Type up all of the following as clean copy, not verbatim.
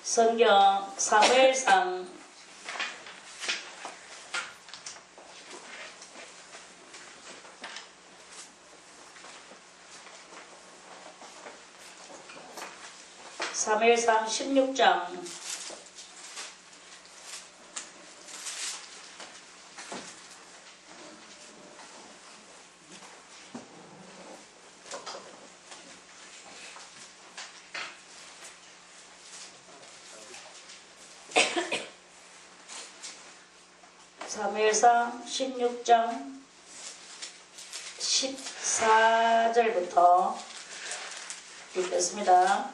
성경 사무엘상 16장 사무엘상 16장 14절부터 읽겠습니다.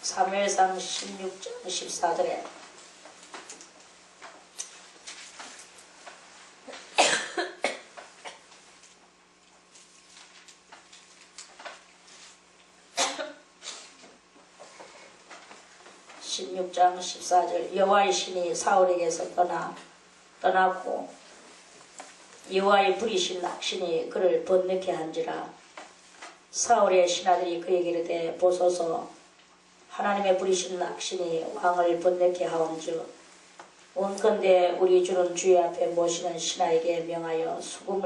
사무엘상 16장 14절에 여호와의 신이 사울에게서 떠나고 여호와의 부리신 악신이 그를 번뇌케 한지라. 사울의 신하들이 그에게 이르되 보소서, 하나님의 부리신 악신이 왕을 번뇌케 하온즉 원컨대 우리 주는 주의 앞에 모시는 신하에게 명하여 수금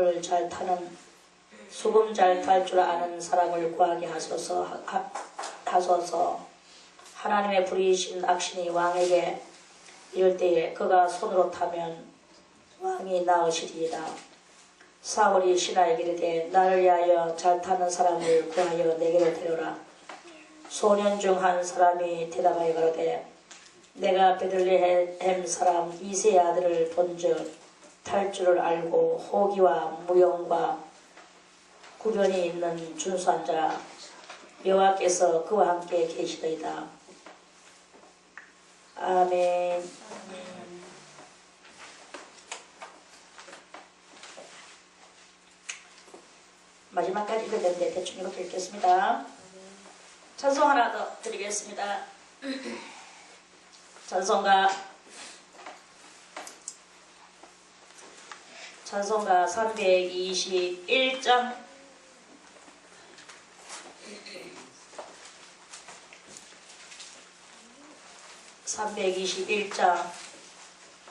잘 탈 줄 아는 사람을 구하게 하소서. 하나님의 부리신 악신이 왕에게 이를 때에 그가 손으로 타면 왕이 나으시리이다. 사울이 신하에게 이르되 나를 위하여 잘 타는 사람을 구하여 내게로 데려라. 소년 중 한 사람이 대답하여 가로되 내가 베들레헴 사람 이새의 아들을 본즉 탈 줄을 알고 호기와 무용과 구변이 있는 준수한 자 여호와께서 그와 함께 계시더이다. 아멘. 마지막까지 읽었는데 대충 이렇게 읽겠습니다. 찬송 하나 더 드리겠습니다. 찬송가 321장 321장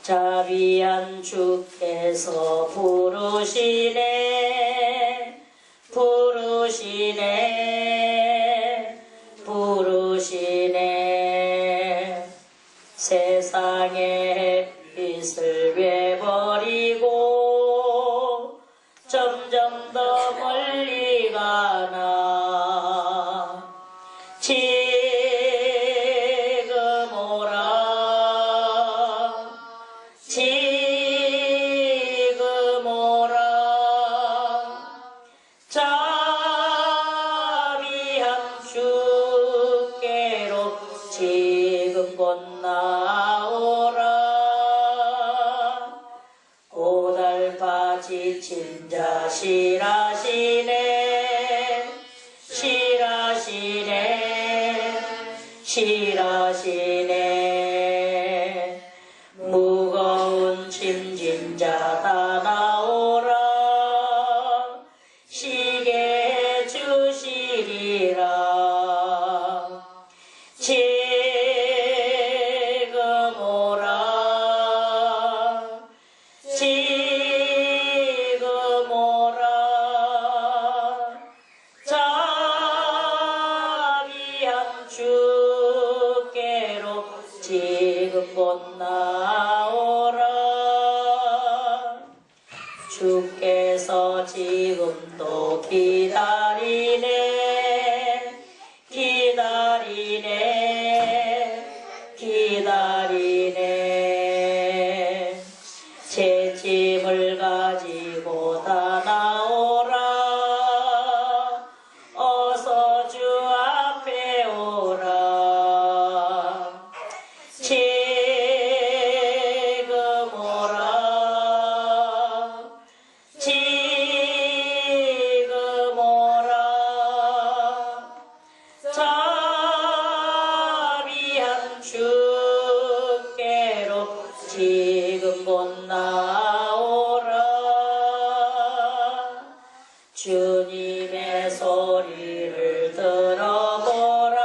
자비한 주께서 부르시네 세상의 햇빛을 왜버리고 점점 더 멀리 가나. 지금 오라 자비한 주께로 지금 곧 나오라. 고달파 지친 자 실하시네 무거운 짐진 자 다 나오라. 쉬게 주시리라. 지금 오라 자비한 주께로 지금 곧 나오라. 주께서 지금도 기다리네 제 짐을 가지고 다 나오라. 어서 주 앞에 오라. 지금 오라 자비한 주께로 지금 곧 나오라. 주님의 소리를 들어보라.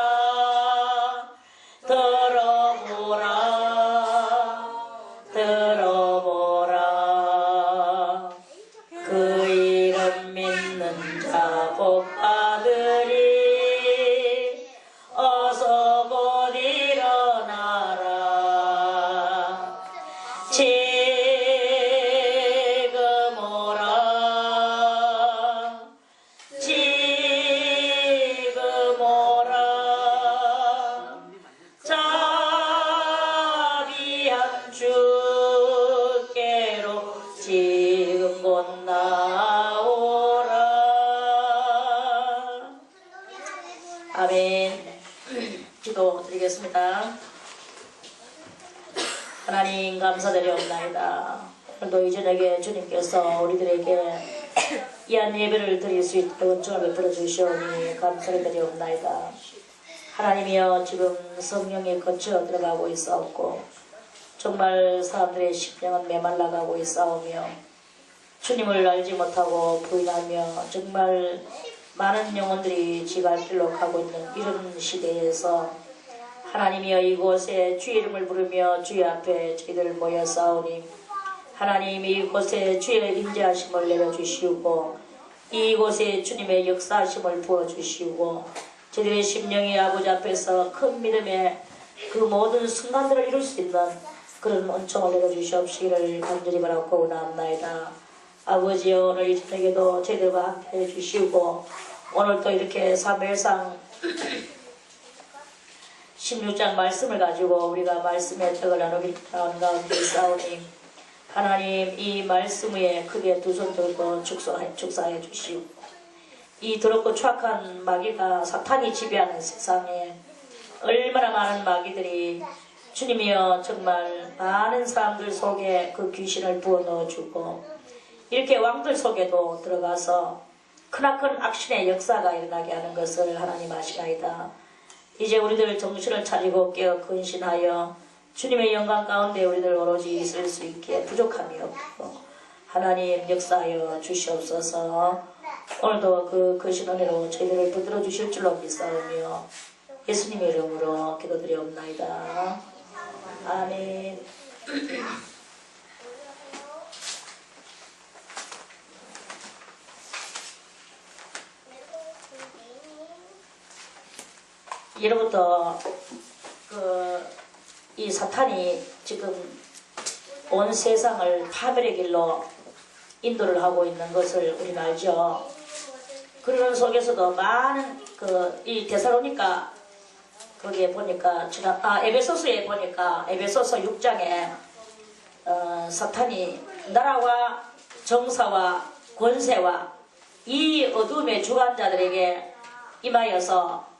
다 복받으리 어서 곧 일어나라 지금 오라 지금 오라 자비한 주께로 지금 곧 나오라. 아멘. 기도드리겠습니다. 하나님 감사드리옵나이다. 오늘도 이 저녁에 주님께서 우리들에게 이한 예배를 드릴 수 있도록 은총을 베풀어 주시오니 감사를 드리옵나이다. 하나님이여 지금 성령이 거쳐 들어가고 있사옵고 정말 사람들의 심령은 메말라가고 있사오며 주님을 알지 못하고 부인하며 정말 많은 영혼들이 지갈 길로 가고 있는 이런 시대에서 하나님이여 이곳에 주의 이름을 부르며 주의 앞에 저희들 모여 싸우니 하나님 이곳에 주의 임재하심을 내려주시고 이곳에 주님의 역사하심을 부어주시고 저희들의 심령이 아버지 앞에서 큰 믿음의 그 모든 순간들을 이룰 수 있는 그런 은총을 내려주시옵시기를 간절히 바라고 나옵나이다. 아버지여 오늘 이 저녁에도 저희들과 함께 해주시고 오늘 또 이렇게 사무엘상 16장 말씀을 가지고 우리가 말씀의 떡을 나누기 가운데 싸우니 하나님 이 말씀 위에 크게 두 손 들고 축사해 주시고 이 더럽고 추악한 마귀가 사탄이 지배하는 세상에 얼마나 많은 마귀들이 주님이여 정말 많은 사람들 속에 그 귀신을 부어 넣어주고 이렇게 왕들 속에도 들어가서 크나큰 악신의 역사가 일어나게 하는 것을 하나님 아시나이다. 이제 우리들 정신을 차리고 깨어 근신하여 주님의 영광 가운데 우리들 오로지 있을 수 있게 부족함이 없고 하나님 역사하여 주시옵소서. 오늘도 그 근신 은혜로 저희들을 붙들어 주실 줄로 믿사오며 예수님의 이름으로 기도드리옵나이다. 아멘. 예로부터 이 사탄이 지금 온 세상을 파멸의 길로 인도를 하고 있는 것을 우리는 알죠. 그런 속에서도 많은 이 데살로니가 거기에 보니까 에베소서에 보니까 에베소서 6장에 사탄이 나라와 정사와 권세와 이 어둠의 주관자들에게 임하여서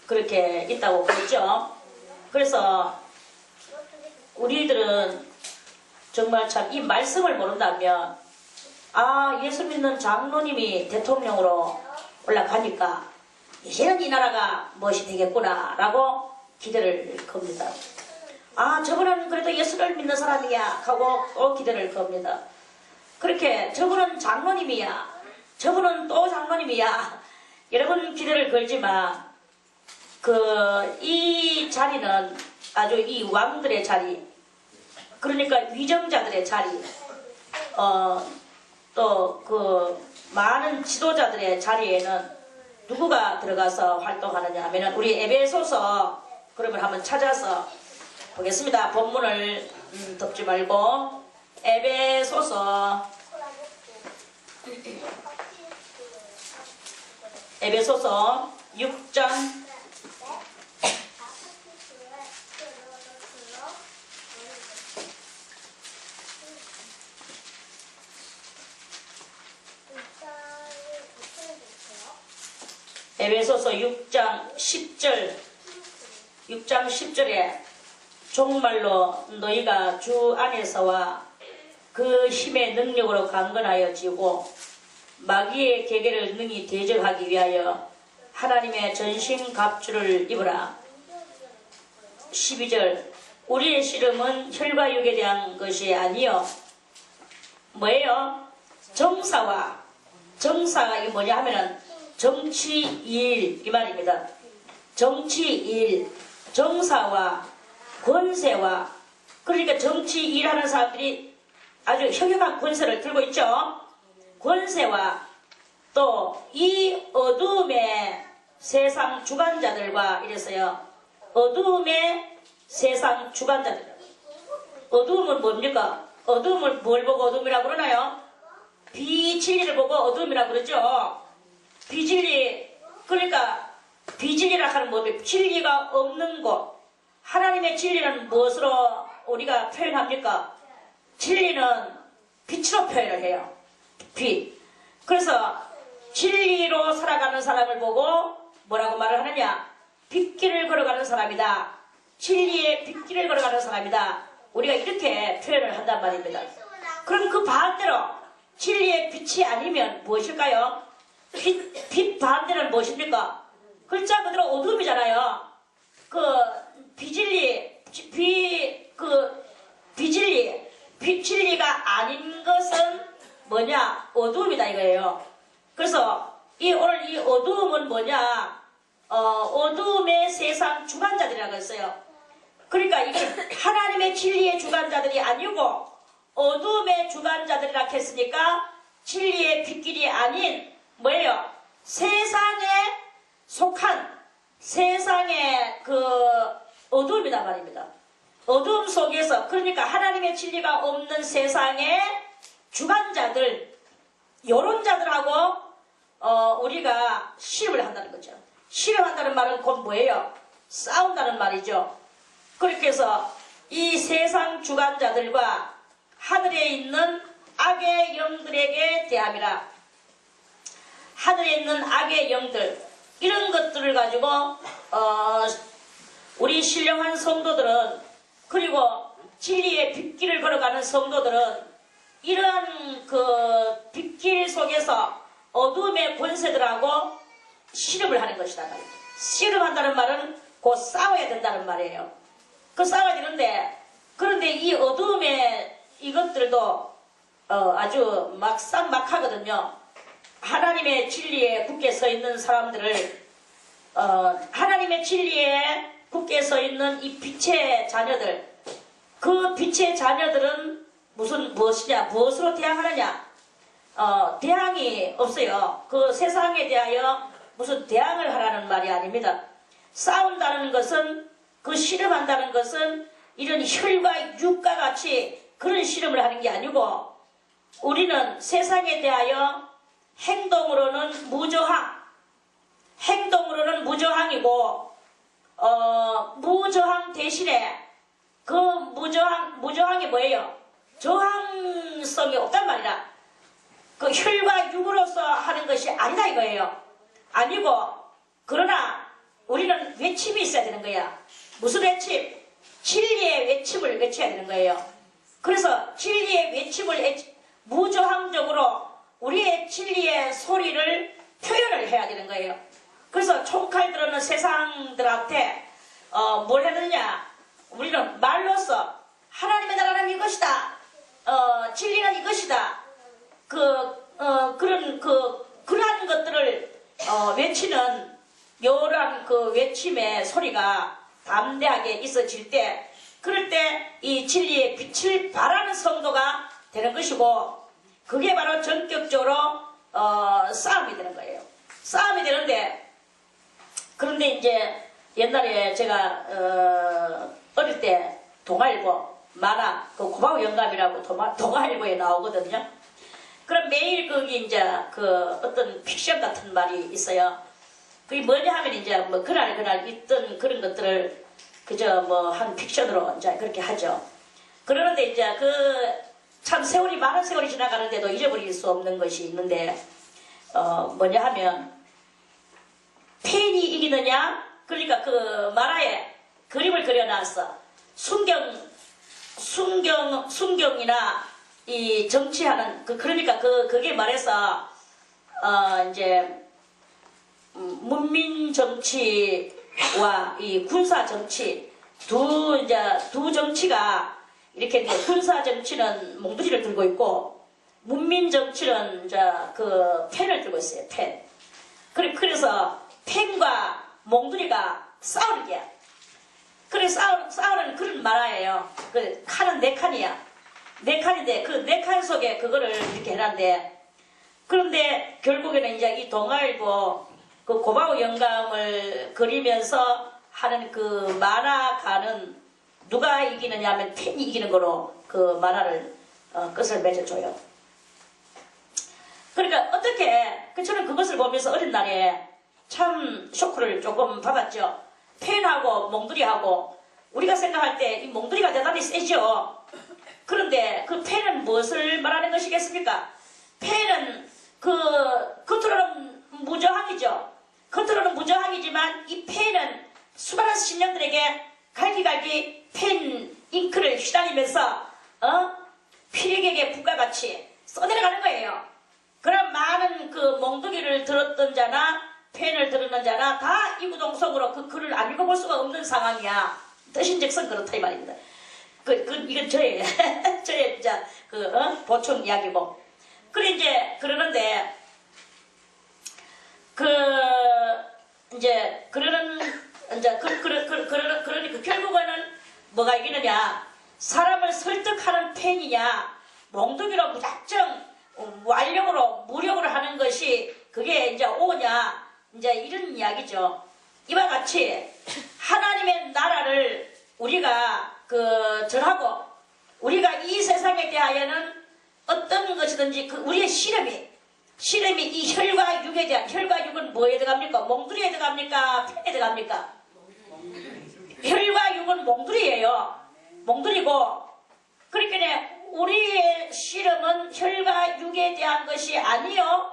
그렇게 있다고 그랬죠. 그래서 우리들은 정말 참 이 말씀을 모른다면 예수 믿는 장로님이 대통령으로 올라가니까 이제는 이 나라가 무엇이 되겠구나 라고 기대를 겁니다. 저분은 그래도 예수를 믿는 사람이야 하고 또 기대를 겁니다. 그렇게 저분은 장로님이야 저분은 또 장로님이야 여러분 기대를 걸지만 이 자리는 아주 이 왕들의 자리, 그러니까 위정자들의 자리, 또 많은 지도자들의 자리에는 누구가 들어가서 활동하느냐 하면 우리 에베소서 그러면 한번 찾아서 보겠습니다. 본문을 덮지 말고 에베소서 6장 에베소서 6장 10절에 정말로 너희가 주 안에서와 그 힘의 능력으로 강건하여지고 마귀의 계계를 능히 대적하기 위하여 하나님의 전신갑주를 입으라. 12절 우리의 씨름은 혈과 육에 대한 것이 아니요 뭐예요? 정사가 이게 뭐냐 하면은 정치일 이 말입니다. 정치일, 정사와 권세와 그러니까 정치일하는 사람들이 아주 혁혁한 권세를 들고 있죠. 권세와 또 이 어두움의 세상 주관자들과 이래서요. 어두움의 세상 주관자들. 어두움은 뭡니까? 어두움을 뭘 보고 어두움이라고 그러나요? 비진리를 보고 어두움이라고 그러죠. 비진리, 그러니까 비진리라 하는 뭡니까? 진리가 없는 곳. 하나님의 진리는 무엇으로 우리가 표현합니까? 진리는 빛으로 표현을 해요. 빛. 그래서 진리로 살아가는 사람을 보고 뭐라고 말을 하느냐? 빛길을 걸어가는 사람이다. 진리의 빛길을 걸어가는 사람이다. 우리가 이렇게 표현을 한단 말입니다. 그럼 그 반대로 진리의 빛이 아니면 무엇일까요? 빛 반대는 무엇입니까? 글자 그대로 어둠이잖아요. 그 비진리, 빛진리가 아닌 것은 뭐냐? 어두움이다 이거예요. 그래서 오늘 이 어두움은 뭐냐? 어두움의 세상 주관자들이라고 했어요. 그러니까 이게 하나님의 진리의 주관자들이 아니고 어두움의 주관자들이라 했으니까 진리의 빛길이 아닌 뭐예요? 세상에 속한 세상의 그 어두움이란 말입니다. 어두움 속에서 그러니까 하나님의 진리가 없는 세상의 주관자들, 여론자들하고 우리가 실험을 한다는 거죠. 실험한다는 말은 곧 뭐예요? 싸운다는 말이죠. 그렇게 해서 이 세상 주관자들과 하늘에 있는 악의 영들에게 대함이라. 하늘에 있는 악의 영들, 이런 것들을 가지고 우리 신령한 성도들은, 그리고 진리의 빛길을 걸어가는 성도들은 이러한 그 빛길 속에서 어둠의 권세들하고 실험을 하는 것이다. 실험한다는 말은 곧 싸워야 된다는 말이에요. 그 싸워야 되는데, 그런데 이 어둠의 이것들도 아주 막상막하거든요. 하나님의 진리에 굳게 서 있는 사람들을 하나님의 진리에 굳게 서 있는 이 빛의 자녀들, 그 빛의 자녀들은 무엇이냐? 무엇으로 대항하느냐? 대항이 없어요. 그 세상에 대하여 무슨 대항을 하라는 말이 아닙니다. 싸운다는 것은, 그 실험한다는 것은 이런 혈과 육과 같이 그런 실험을 하는 게 아니고, 우리는 세상에 대하여 행동으로는 무저항이고, 무저항 대신에 그 무저항이 뭐예요? 저항성이 없단 말이라. 그 혈과 육으로서 하는 것이 아니다 이거예요. 아니고, 그러나 우리는 외침이 있어야 되는 거야. 무슨 외침? 진리의 외침을 외쳐야 되는 거예요. 그래서 진리의 외침을 무저항적으로 우리의 진리의 소리를 표현을 해야 되는 거예요. 그래서 총칼 들었는 세상들한테 뭘 해느냐? 우리는 말로써 하나님의 나라는 이것이다. 진리는 이것이다. 그러한 것들을 외치는 요란 그 외침의 소리가 담대하게 있어질 때, 그럴 때 이 진리의 빛을 발하는 성도가 되는 것이고, 그게 바로 전격적으로 싸움이 되는 거예요. 싸움이 되는데, 그런데 이제 옛날에 제가 어릴 때 동아일보 만화, 그 고마워 영감이라고 동아일보에 나오거든요. 그럼 매일 거기 이제 그 어떤 픽션 같은 말이 있어요. 그게 뭐냐 하면 이제 뭐 그날 있던 그런 것들을 그저 뭐 한 픽션으로 이제 그렇게 하죠. 그러는데 이제 참 많은 세월이 지나가는데도 잊어버릴 수 없는 것이 있는데, 뭐냐 하면 팬이 이기느냐? 그러니까 그 만화에 그림을 그려놨어. 순경이나 이 정치하는 그러니까 그게 말해서 이제 문민 정치와 이 군사 정치 두 정치가 이렇게 이제 군사 정치는 몽둥이를 들고 있고 문민 정치는 그 펜을 들고 있어요. 펜. 그래서 펜과 몽둥이가 싸우는 게야. 그래 싸우는 그런 만화예요. 그 칸은 4칸이야. 4칸인데 그 4칸 속에 그거를 이렇게 해놨는데, 그런데 결국에는 이제 이 동아일보 그 고마워 영감을 그리면서 하는 그 만화가는 누가 이기느냐 하면 팬이 이기는 거로 그 만화를 끝을 맺어줘요. 그러니까 어떻게 저는 그것을 보면서 어린 날에 참 쇼크를 조금 받았죠. 팬하고 몽두리하고 우리가 생각할 때 이 몽두리가 대단히 세죠. 그런데 그 팬은 무엇을 말하는 것이겠습니까? 팬은 겉으로는 무저항이죠. 겉으로는 무저항이지만 이 팬은 수많은 신령들에게 갈기갈기 팬 잉크를 휘날리면서 피력에게 불과같이 써내려가는 거예요. 그럼 많은 그 몽둥이를 들었던 자나 팬을 들었는 자나 다 이구동성으로 그 글을 안 읽어볼 수가 없는 상황이야. 뜻인즉슨 그렇다 이 말입니다. 이건 저의 이제 보충 이야기고. 그래 이제 그러는데 그러니까 결국에는 뭐가 이기느냐? 사람을 설득하는 팬이냐? 몽둥이로 무작정 완력으로 무력으로 하는 것이 그게 이제 오냐? 이제 이런 이야기죠. 이와 같이 하나님의 나라를 우리가 전하고 우리가 이 세상에 대하여는 어떤 것이든지 우리의 실험이 이 혈과 육에 대한 혈과 육은 뭐에 들어갑니까? 몽두리에 들어갑니까? 팬에 들어갑니까? 혈과 육은 몽두리예요. 몽두리고 그러니까 우리의 실험은 혈과 육에 대한 것이 아니요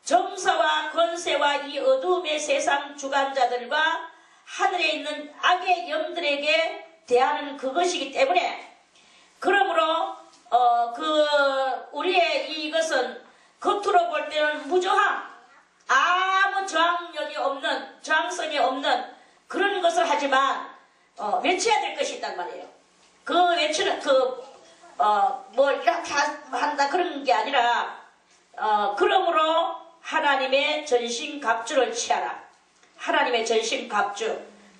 정사와 권세와 이 어두움의 세상 주관자들과 하늘에 있는 악의 영들에게 대하는 그것이기 때문에 그러므로 우리의 이것은 겉으로 볼 때는 무저항 아무 저항성이 없는 그런 것을 하지만 외쳐야 될 것이 있단 말이에요. 그 외치는 이렇게 한다 그런 게 아니라 그러므로 하나님의 전신갑주를 취하라. 하나님의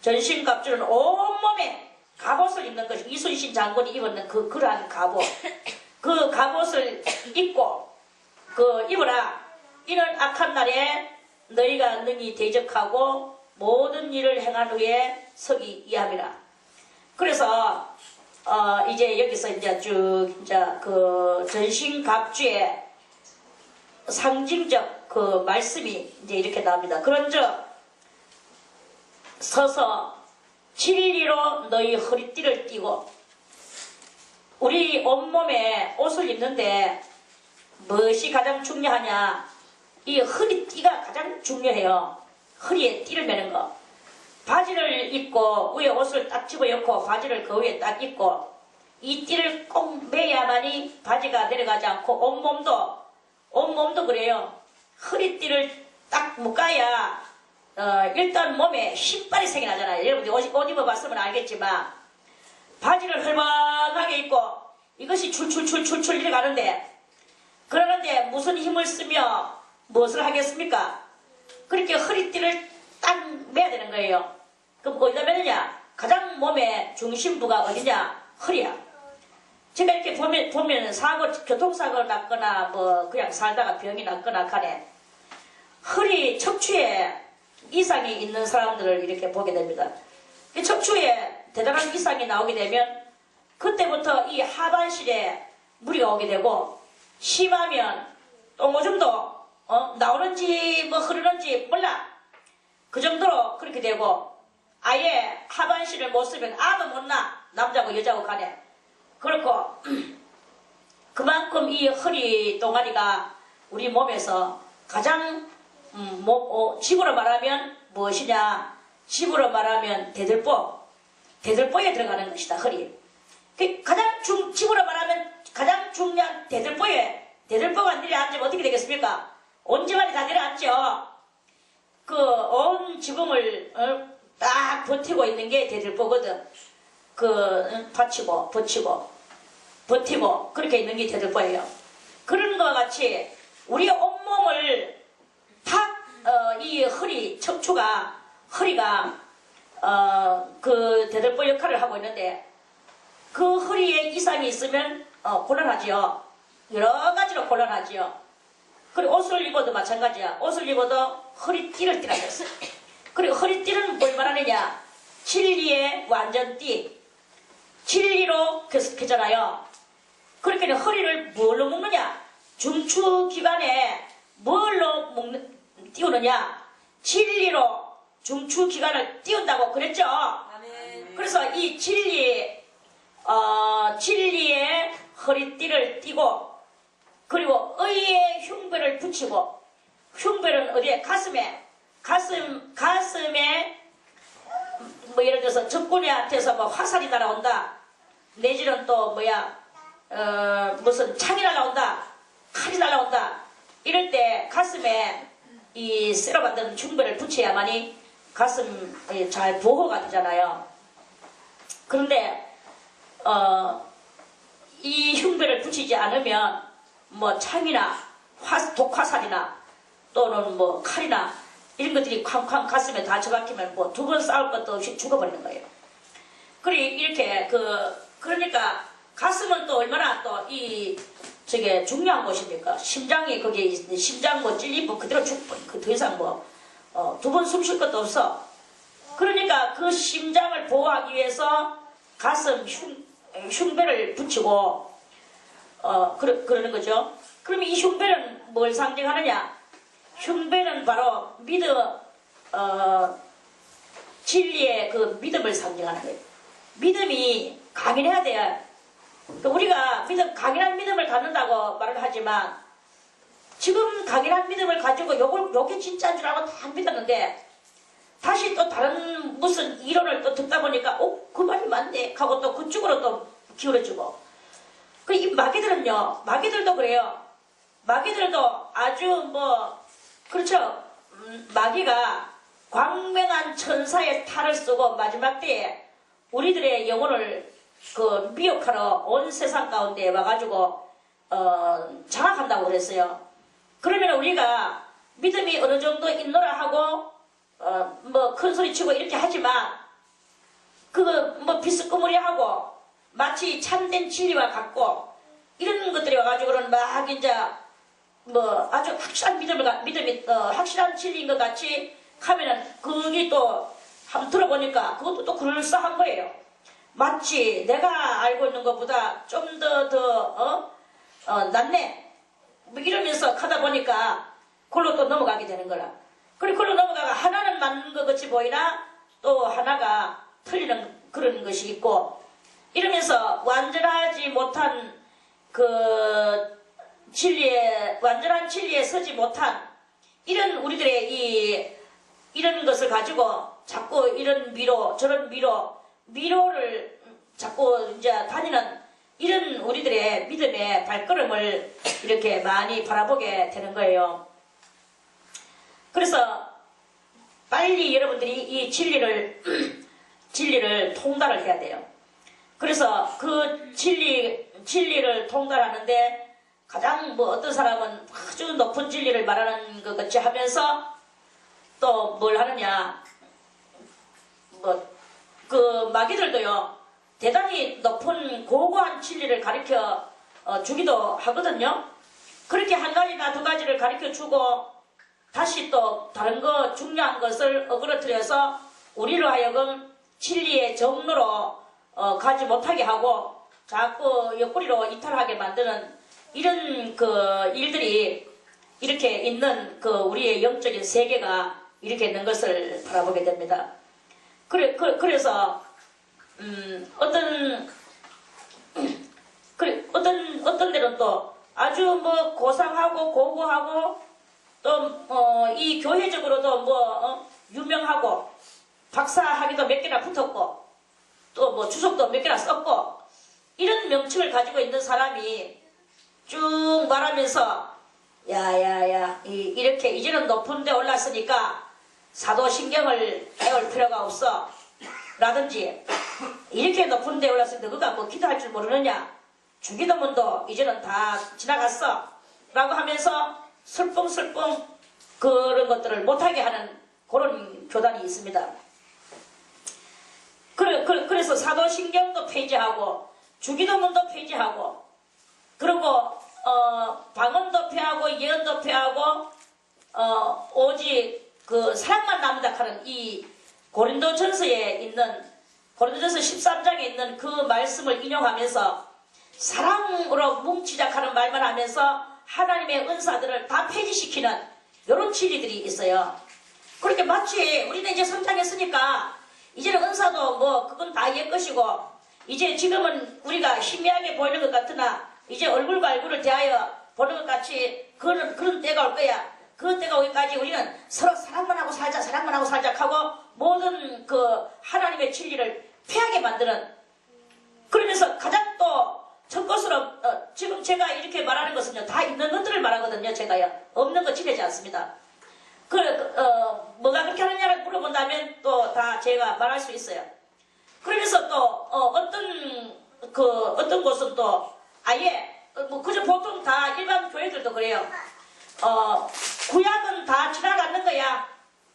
전신갑주는 온몸에 갑옷을 입는 것이 이순신 장군이 입었는 그러한 갑옷. 그 갑옷을 입고 입으라. 이는 악한 날에 너희가 능히 대적하고 모든 일을 행한 후에 서기 이함이라. 그래서 이제 여기서 이제 쭉 그 전신갑주의 상징적 그 말씀이 이제 이렇게 나옵니다. 그런즉 서서 진리로 너희 허리띠를 띠고 우리 온몸에 옷을 입는데 무엇이 가장 중요하냐? 이 허리띠가 가장 중요해요. 허리에 띠를 매는 거. 바지를 입고 위에 옷을 딱 집어넣고 바지를 그 위에 딱 입고 이 띠를 꼭 매야만이 바지가 내려가지 않고 온몸도 그래요. 허리띠를 딱 묶어야 일단 몸에 힘빨이 생겨나잖아요. 여러분들 옷 입어봤으면 알겠지만 바지를 헐렁하게 입고 이것이 출출출출출 이래 가는데 그러는데 무슨 힘을 쓰며 무엇을 하겠습니까? 그렇게 허리띠를 딱 매야 되는 거예요. 그럼 어디다 매느냐? 가장 몸의 중심부가 어디냐? 허리야. 제가 이렇게 보면 교통사고를 났거나 그냥 살다가 병이 났거나 간에 허리 척추에 이상이 있는 사람들을 이렇게 보게 됩니다. 이 척추에 대단한 이상이 나오게 되면 그때부터 이 하반신에 무리가 오게 되고 심하면 똥오줌도 나오는지 흐르는지 몰라. 그 정도로 그렇게 되고 아예 하반신을 못 쓰면 아무 못 나. 남자고 여자고 간에. 그렇고 그만큼 이 허리 동아리가 우리 몸에서 가장 집으로 말하면 무엇이냐? 집으로 말하면 대들보에 들어가는 것이다. 허리. 집으로 말하면 가장 중요한 대들보가 내려앉으면 어떻게 되겠습니까? 온 집안이 다 내려앉죠. 온 지붕을 딱 버티고 있는 게 대들보거든. 버티고 그렇게 있는 게 대들보예요. 그런 것과 같이 우리의 온몸을 이 허리가 그 대들보 역할을 하고 있는데 그 허리에 이상이 있으면 곤란하지요. 여러 가지로 곤란하지요. 그리고 옷을 입어도 마찬가지야. 옷을 입어도 허리띠를 띠라 그랬어. 그리고 허리띠는 뭘 말하느냐? 진리의 완전띠. 진리로 계속했잖아요. 그러니까 허리를 뭘로 묶느냐? 중추기관에 뭘로 띄우느냐? 진리로 중추기관을 띄운다고 그랬죠? 아멘. 그래서 이 진리의 허리띠를 띠고, 그리고 의의 흉배를 붙이고, 흉배는 어디에? 가슴에 뭐 예를 들어서 적군한테서 뭐 화살이 날아온다, 내지는 또 무슨 창이 날아온다, 칼이 날아온다, 이럴 때 가슴에 이 쇠로 만든 흉배를 붙여야만이 가슴이 잘 보호가 되잖아요. 그런데 이 흉배를 붙이지 않으면 뭐 창이나 독화살이나 또는 뭐 칼이나 이런 것들이 쾅쾅 가슴에 다 처박히면 뭐 두 번 싸울 것도 없이 죽어버리는 거예요. 이렇게 그러니까 가슴은 또 얼마나 또 저게 중요한 곳입니까? 심장이 거기에 있는데 심장 뭐 찔리면 그대로 죽고 더 이상 두 번 숨 쉴 것도 없어. 그러니까 그 심장을 보호하기 위해서 가슴 흉배를 붙이고 그러는 거죠. 그러면 이 흉배는 뭘 상징하느냐? 흉배는 바로 진리의 그 믿음을 상징하는 거예요. 믿음이 강인해야 돼요. 우리가 강인한 믿음을 갖는다고 말을 하지만, 지금 강인한 믿음을 가지고 요게 진짜인 줄 알고 다 믿었는데, 다시 또 다른 무슨 이론을 또 듣다 보니까, 그 말이 맞네 하고 또 그쪽으로 또 기울어지고. 이 마귀들은요, 마귀들도 그래요. 마귀들도 아주 그렇죠. 마귀가 광명한 천사의 탈을 쓰고 마지막 때에 우리들의 영혼을 미혹하러 온 세상 가운데 와가지고 장악한다고 그랬어요. 그러면 우리가 믿음이 어느 정도 있노라 하고 큰 소리 치고 이렇게 하지만 비스꾸무리하고 마치 참된 진리와 같고 이런 것들이 와가지고는 막 이제 아주 확실한 믿음이 확실한 진리인 것 같이 하면은 그게 또 한번 들어보니까 그것도 또 그럴싸한 거예요. 마치 내가 알고 있는 것보다 좀 더 낫네 이러면서 하다 보니까 그걸로 또 넘어가게 되는 거라. 그리고 그걸로 넘어가가 하나는 맞는 것 같이 보이나 또 하나가 틀리는 그런 것이 있고, 이러면서 완전하지 못한 완전한 진리에 서지 못한 이런 우리들의 이런 것을 가지고 자꾸 이런 저런 미로를 자꾸 이제 다니는 이런 우리들의 믿음의 발걸음을 이렇게 많이 바라보게 되는 거예요. 그래서 빨리 여러분들이 이 진리를 통달을 해야 돼요. 그래서 그 진리를 통달하는데 가장 어떤 사람은 아주 높은 진리를 말하는 것 같이 하면서 또 뭘 하느냐, 마귀들도요 대단히 높은 고고한 진리를 가르쳐 주기도 하거든요. 그렇게 한 가지나 두 가지를 가르쳐 주고 다시 또 다른 중요한 것을 어그러뜨려서 우리로 하여금 진리의 정로로 가지 못하게 하고 자꾸 옆구리로 이탈하게 만드는 이런 일들이 이렇게 있는 우리의 영적인 세계가 이렇게 있는 것을 바라보게 됩니다. 그래서 어떤 데는 또 아주 고상하고 고고하고 또 이 교회적으로도 유명하고 박사학위도 몇 개나 붙었고 또 주석도 몇 개나 썼고 이런 명칭을 가지고 있는 사람이 쭉 말하면서 야야야 이렇게 이제는 높은 데 올랐으니까 사도신경을 배울 필요가 없어 라든지 이렇게 높은 데 올랐으니까 너가 기도할 줄 모르느냐, 주기도문도 이제는 다 지나갔어 라고 하면서 슬픔 그런 것들을 못하게 하는 그런 교단이 있습니다. 그래서 사도신경도 폐지하고 주기도문도 폐지하고 그리고 방언도 폐하고 예언도 폐하고 오직 그 사랑만 남다 하는 이 고린도전서에 있는 고린도전서 13장에 있는 그 말씀을 인용하면서 사랑으로 뭉치자 하는 말만 하면서 하나님의 은사들을 다 폐지시키는 이런 진리들이 있어요. 그렇게 마치 우리는 이제 성장했으니까 이제는 은사도 뭐 그건 다 옛 것이고 이제 지금은 우리가 희미하게 보이는 것 같으나 이제 얼굴과 얼굴을 대하여 보는 것 같이 그런 때가 올 거야. 그 때가 오기까지 우리는 서로 사랑만 하고 살자 하고 모든 그 하나님의 진리를 폐하게 만드는, 그러면서 가장 또 첫 것으로 지금 제가 이렇게 말하는 것은요 다 있는 것들을 말하거든요. 제가요 없는 거 지내지 않습니다. 뭐가 그렇게 하느냐를 물어본다면 또 다 제가 말할 수 있어요. 그러면서 또 어떤 곳은 또 아예 뭐 그저 보통 다 일반 교회들도 그래요. 구약은 다 지나가는 거야.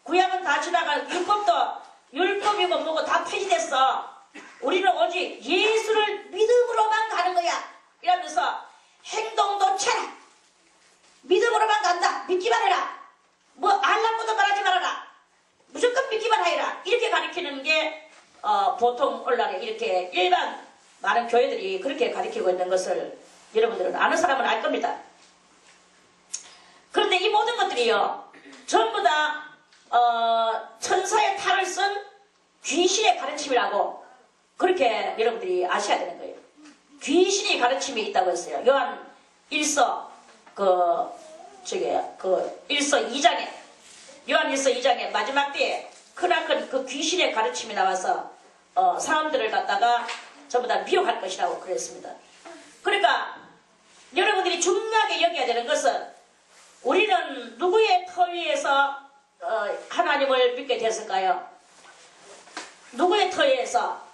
구약은 다 지나가는, 율법이고 뭐고 다 폐지됐어. 우리는 오직 예수를 믿음으로만 가는 거야. 이러면서 행동도 차라. 믿음으로만 간다. 믿기만 해라. 뭐 알랑보도 말하지 말아라. 무조건 믿기만 하여라. 이렇게 가르치는 게 보통 오늘날에 이렇게 일반 많은 교회들이 그렇게 가르치고 있는 것을 여러분들은 아는 사람은 알 겁니다. 그런데 이 모든 것들이요 전부 다 천사의 탈을 쓴 귀신의 가르침이라고 그렇게 여러분들이 아셔야 되는 거예요. 귀신의 가르침이 있다고 했어요. 요한 1서 2장에 요한 1서 2장에 마지막 때에 크나큰 그 귀신의 가르침이 나와서 사람들을 갖다가 전부 다 미혹할 것이라고 그랬습니다. 그러니까 여러분들이 중요하게 여겨야 되는 것은 우리는 누구의 터 위에서 하나님을 믿게 됐을까요? 누구의 터 위에서?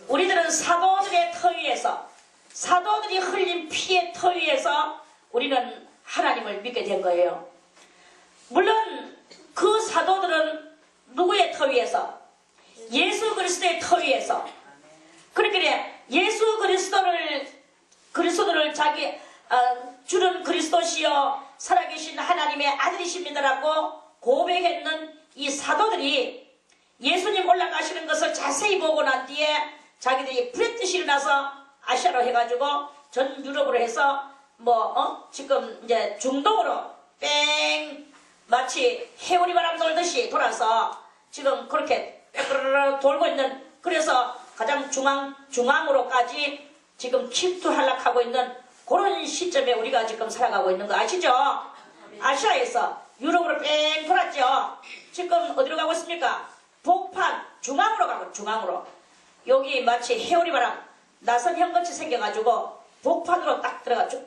우리들은 사도들의 터 위에서, 사도들이 흘린 피의 터 위에서 우리는 하나님을 믿게 된 거예요. 물론 그 사도들은 누구의 터 위에서? 예수 그리스도의 터 위에서. 그렇게 예수 그리스도를 자기 주는 그리스도시여 살아계신 하나님의 아들이십니다라고 고백했는 이 사도들이 예수님 올라가시는 것을 자세히 보고 난 뒤에 자기들이 불의 뜻이 일어나서 아시아로 해가지고 전 유럽으로 해서 지금 이제 중동으로 뺑 마치 해오리 바람 돌듯이 돌아서 지금 그렇게 돌고 있는, 그래서 가장 중앙으로까지 지금 침투하락하고 있는 그런 시점에 우리가 지금 살아가고 있는 거 아시죠? 아시아에서 유럽으로 뺑 돌았죠. 지금 어디로 가고 있습니까? 복판 중앙으로 가고, 중앙으로. 여기 마치 해오리 바람 나선형같이 생겨가지고 복판으로 딱 들어갔죠.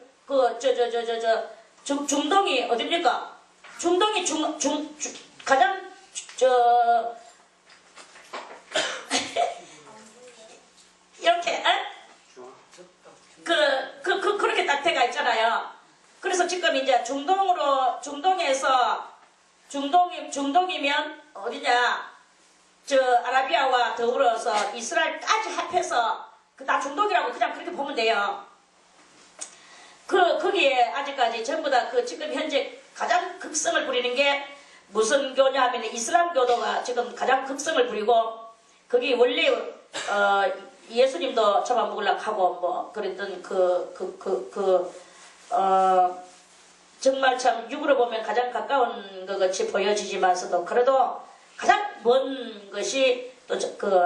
중동이 어딥니까? 중동이 가장 이렇게 그렇게 딱 돼가 있잖아요. 그래서 지금 이제 중동이면 어디냐? 아라비아와 더불어서 이스라엘까지 합해서 다 중동이라고 그냥 그렇게 보면 돼요. 거기에 아직까지 전부 다 지금 현재 가장 극성을 부리는 게 무슨 교냐 하면 이슬람교도가 지금 가장 극성을 부리고, 거기 원래 예수님도 잡아먹으려고 하고 뭐 그랬던 정말 참 육으로 보면 가장 가까운 것 같이 보여지지만서도 그래도 가장 먼 것이 또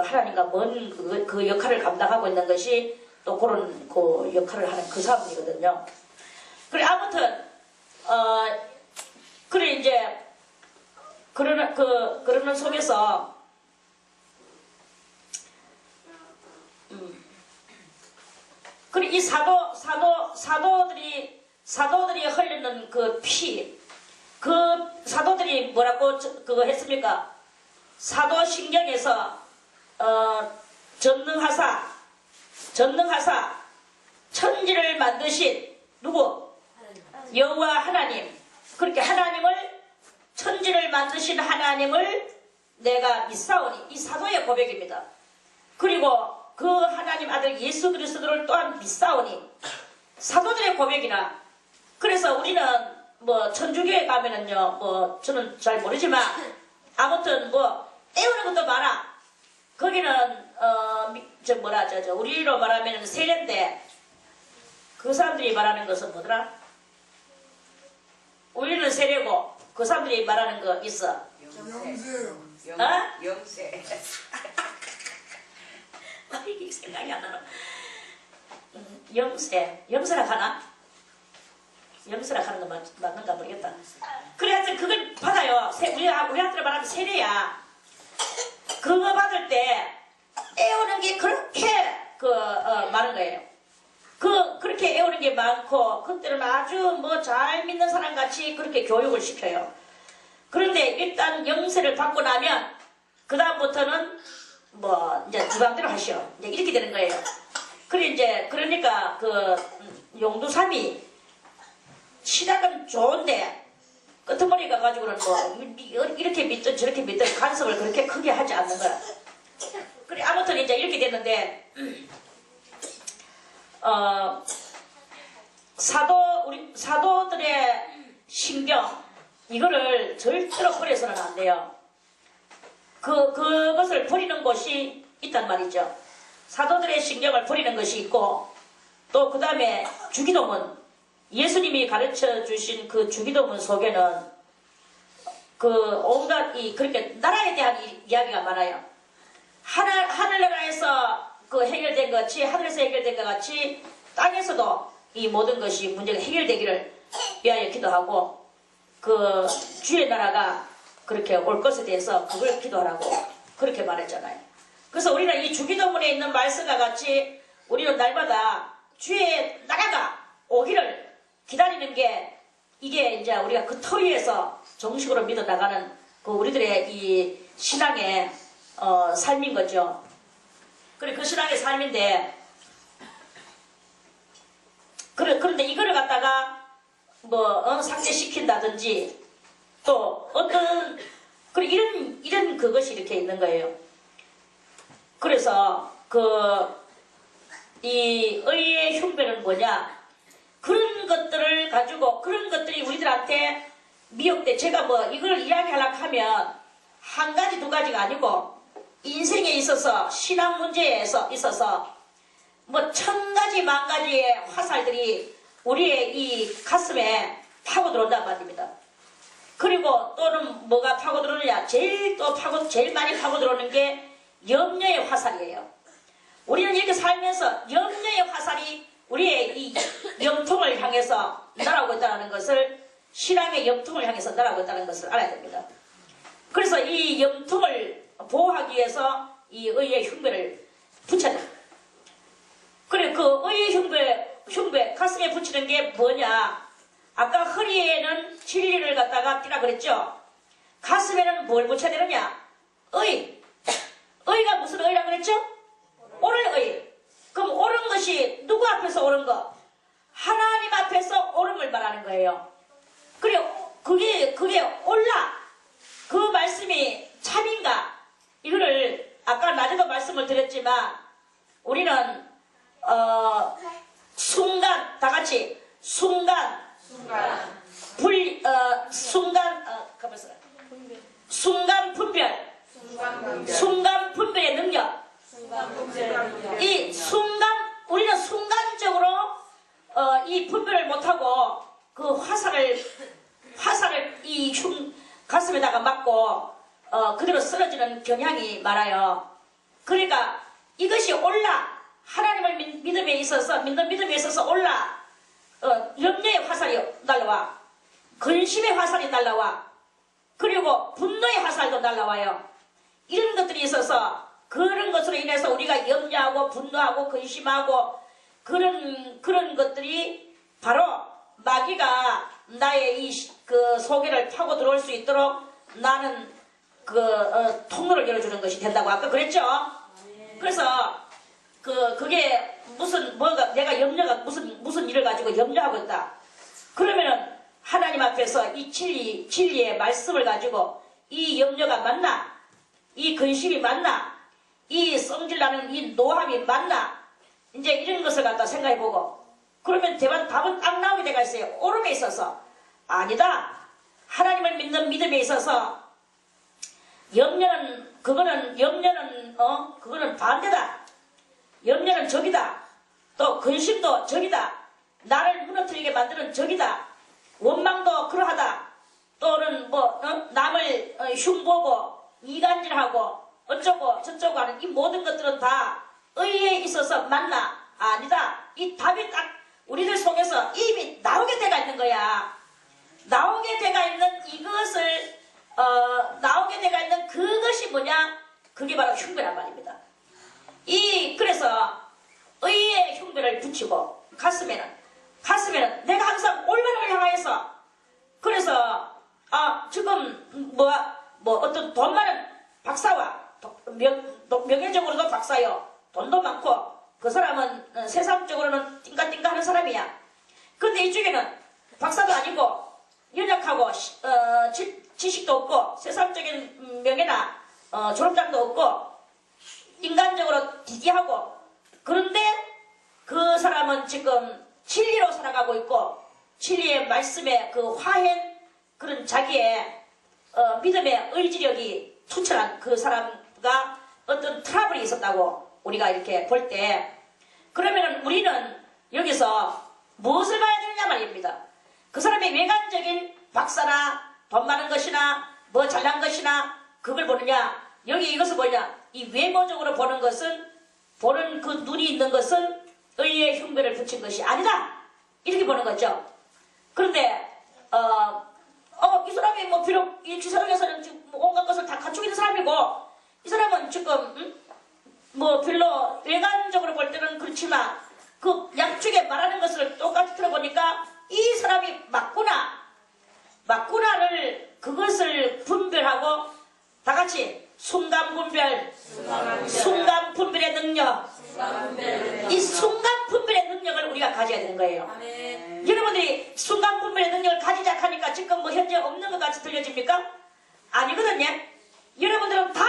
하나님과 먼 그 역할을 감당하고 있는 것이 또 그런 그 역할을 하는 그 사람이거든요. 그래 아무튼 그래 이제 그러는 속에서 그래 이 사도들이 흘리는 그 피, 그 사도들이 뭐라고 그거 했습니까? 사도신경에서 전능하사 천지를 만드신 누구? 여호와 하나님. 그렇게 하나님을, 천지를 만드신 하나님을 내가 믿사오니, 이 사도의 고백입니다. 그리고 그 하나님 아들 예수 그리스도를 또한 믿사오니, 사도들의 고백이나 그래서 우리는 뭐 천주교에 가면은요, 뭐 저는 잘 모르지만 아무튼 뭐 애우는 것도 많아. 거기는 저 우리로 말하면 세례인데 그 사람들이 말하는 것은 뭐더라? 우리는 세례고 그 사람들이 말하는 거 있어. 영세. 이게 생각이 안 나나. 영세라 하나? 영세라 하는 거 맞는가 모르겠다. 그래, 하여튼 그걸 받아요. 우리한테 말하면 세례야. 그거 받을 때 애우는 게 그렇게 많은 거예요. 그렇게 애우는 게 많고, 그때는 아주 뭐 잘 믿는 사람 같이 그렇게 교육을 시켜요. 그런데 일단 영세를 받고 나면, 그다음부터는 뭐, 이제 주방대로 하시오. 이제 이렇게 되는 거예요. 그러니까 용두삼이 시작은 좋은데, 끄트머리 가가지고는 뭐, 이렇게 믿든 저렇게 믿든 간섭을 그렇게 크게 하지 않는 거야. 그래, 아무튼 이제 이렇게 됐는데, 우리 사도들의 신경, 이거를 절대로 버려서는 안 돼요. 그것을 버리는 곳이 있단 말이죠. 사도들의 신경을 버리는 것이 있고, 또 그 다음에 주기도문, 예수님이 가르쳐 주신 그 주기도문 속에는 온갖 그렇게 나라에 대한 이야기가 많아요. 하늘나라에서 해결된 것 같이, 하늘에서 해결된 것 같이 땅에서도 이 모든 것이 문제가 해결되기를 위하여 기도하고, 주의 나라가 그렇게 올 것에 대해서 그걸 기도하라고 그렇게 말했잖아요. 그래서 우리는 이 주기도문에 있는 말씀과 같이 우리는 날마다 주의 나라가 오기를 기다리는 게, 이게 이제 우리가 그 터위에서 정식으로 믿어 나가는 우리들의 이 신앙의 삶인 거죠. 그래, 그 신앙의 삶인데, 그런데 이거를 갖다가 삭제시킨다든지, 또 어떤 이런 그것이 이렇게 있는 거예요. 그래서 이 의의 흉배는 뭐냐? 그런 것들을 가지고, 그런 것들이 우리들한테 미혹돼. 제가 이걸 이야기하려고 하면 한 가지 두 가지가 아니고 인생에 있어서, 신앙 문제에 있어서 천 가지 만 가지의 화살들이 우리의 이 가슴에 파고 들어온단 말입니다. 그리고 또는 뭐가 파고 들어오느냐? 제일 많이 파고 들어오는 게 염려의 화살이에요. 우리는 이렇게 살면서 염려의 화살이 우리의 이 염통을 향해서 날아오고 있다는 것을, 신앙의 염통을 향해서 날아오고 있다는 것을 알아야 됩니다. 그래서 이 염통을 보호하기 위해서 이 의의 흉배를 붙여야 됩니다. 그래, 그 의의 흉배 가슴에 붙이는 게 뭐냐? 아까 허리에는 진리를 갖다가 띠라 그랬죠? 가슴에는 뭘 붙여야 되느냐? 의가 무슨 의라 그랬죠? 옳은 의. 그럼 옳은 것이 누구 앞에서 옳은 거? 하나님 앞에서 옳음을 말하는 거예요. 그래, 그게 옳라. 그 말씀이 참인가? 이거를 아까 낮에도 말씀을 드렸지만, 우리는 순간, 다 같이 순간 분별, 순간 분별의 능력. 이 우리는 순간적으로 이 분별을 못하고 그 화살을 이 가슴에다가 맞고 그대로 쓰러지는 경향이 많아요. 그러니까 이것이 옳라. 하나님을 믿는 믿음에 있어서 옳라. 염려의 화살이 날라와. 근심의 화살이 날라와. 그리고 분노의 화살도 날라와요. 이런 것들이 있어서, 그런 것으로 인해서 우리가 염려하고 분노하고 근심하고 그런 것들이 바로 마귀가 나의 이 소개를 파고 들어올 수 있도록 나는 통로를 열어주는 것이 된다고 아까 그랬죠? 그래서 그게 내가 무슨 일을 가지고 염려하고 있다. 그러면은 하나님 앞에서 이 진리의 말씀을 가지고 이 염려가 맞나? 이 근심이 맞나? 이 성질나는 이 노함이 맞나? 이제 이런 것을 갖다 생각해보고, 그러면 답은 딱 나오게 돼가 있어요. 오름에 있어서. 아니다. 하나님을 믿는 믿음에 있어서 그거는 반대다. 염려는 적이다. 또 근심도 적이다. 나를 무너뜨리게 만드는 적이다. 원망도 그러하다. 또는 남을 흉보고 이간질하고 어쩌고 저쩌고 하는 이 모든 것들은 다 의에 있어서 맞나? 아니다. 이 답이 딱 우리들 속에서 이미 나오게 돼가 있는 거야. 나오게 돼가 있는 이것을 나오게 돼가 있는 그것이 뭐냐? 그게 바로 흉배란 말입니다. 그래서 의의 흉배를 붙이고 가슴에는 내가 항상 올바름을 향하여서 그래서 지금 어떤 돈 많은 박사와 명예적으로도 박사요. 돈도 많고 그 사람은 세상적으로는 띵까띵까 하는 사람이야. 근데 이쪽에는 박사도 아니고 연약하고 지식도 없고 세상적인 명예나 졸업장도 없고 인간적으로 기괴하고 그런데 그 사람은 지금 진리로 살아가고 있고 진리의 말씀에 그 화hen 그런 자기의 믿음의 의지력이 투철한 그 사람과 어떤 트러블이 있었다고 우리가 이렇게 볼 때 그러면 우리는 여기서 무엇을 봐야 되느냐 말입니다. 그 사람의 외관적인 박사나 돈 많은 것이나 잘난 것이나 그걸 보느냐 여기 이것을 뭐냐 이 외모적으로 보는 그 눈이 있는 것은 의의 흉배를 붙인 것이 아니다 이렇게 보는 거죠. 그런데 이 사람이 비록 이 세상에서는 지금 온갖 것을 다 갖추고 있는 사람이고 이 사람은 지금 별로 외관적으로 볼 때는 그렇지만 그 양쪽에 말하는 것을 똑같이 들어보니까 이 사람이 맞구나를 그것을 분별하고 다 같이 순간분별의 능력 이 순간분별의 능력을 우리가 가져야 되는 거예요. 여러분들이 순간분별의 능력을 가지자 하니까 지금 현재 없는 것 같이 들려집니까? 아니거든요. 여러분들은 다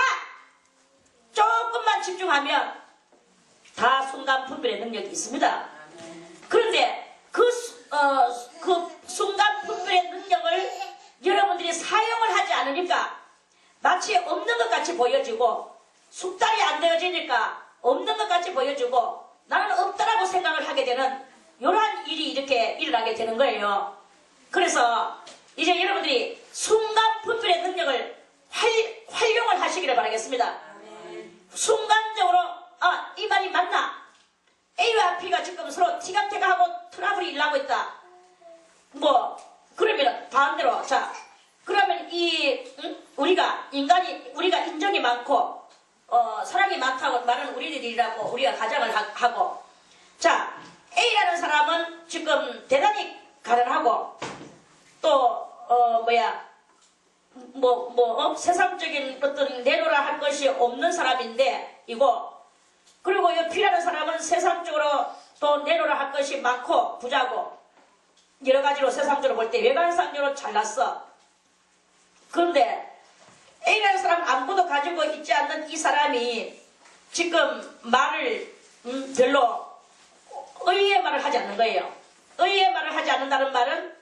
조금만 집중하면 다 순간분별의 능력이 있습니다. 그런데 그 순간분별의 능력을 여러분들이 사용을 하지 않으니까 마치 없는 것 같이 보여지고 숙달이 안 되어지니까 없는 것 같이 보여지고 나는 없다라고 생각을 하게 되는 이러한 일이 이렇게 일어나게 되는 거예요. 그래서 이제 여러분들이 순간분별의 능력을 활용을 하시기를 바라겠습니다. 순간적으로 이 말이 맞나? A와 B가 지금 서로 티격태격하고 트러블이 일어나고 있다. 그러면 반대로 그러면 우리가 인정이 많고 사랑이 많다고 말하는 우리들이라고 우리가 가정을 하고 A라는 사람은 지금 대단히 가련하고 또 세상적인 어떤 내로라 할 것이 없는 사람인데 그리고 이 B라는 사람은 세상적으로 또 내로라 할 것이 많고 부자고 여러 가지로 세상적으로 볼 때 외관상적으로 잘났어. 그런데 A라는 사람 아무것도 가지고 있지 않는 이 사람이 지금 말을 별로 의의 말을 하지 않는 거예요. 의의 말을 하지 않는다는 말은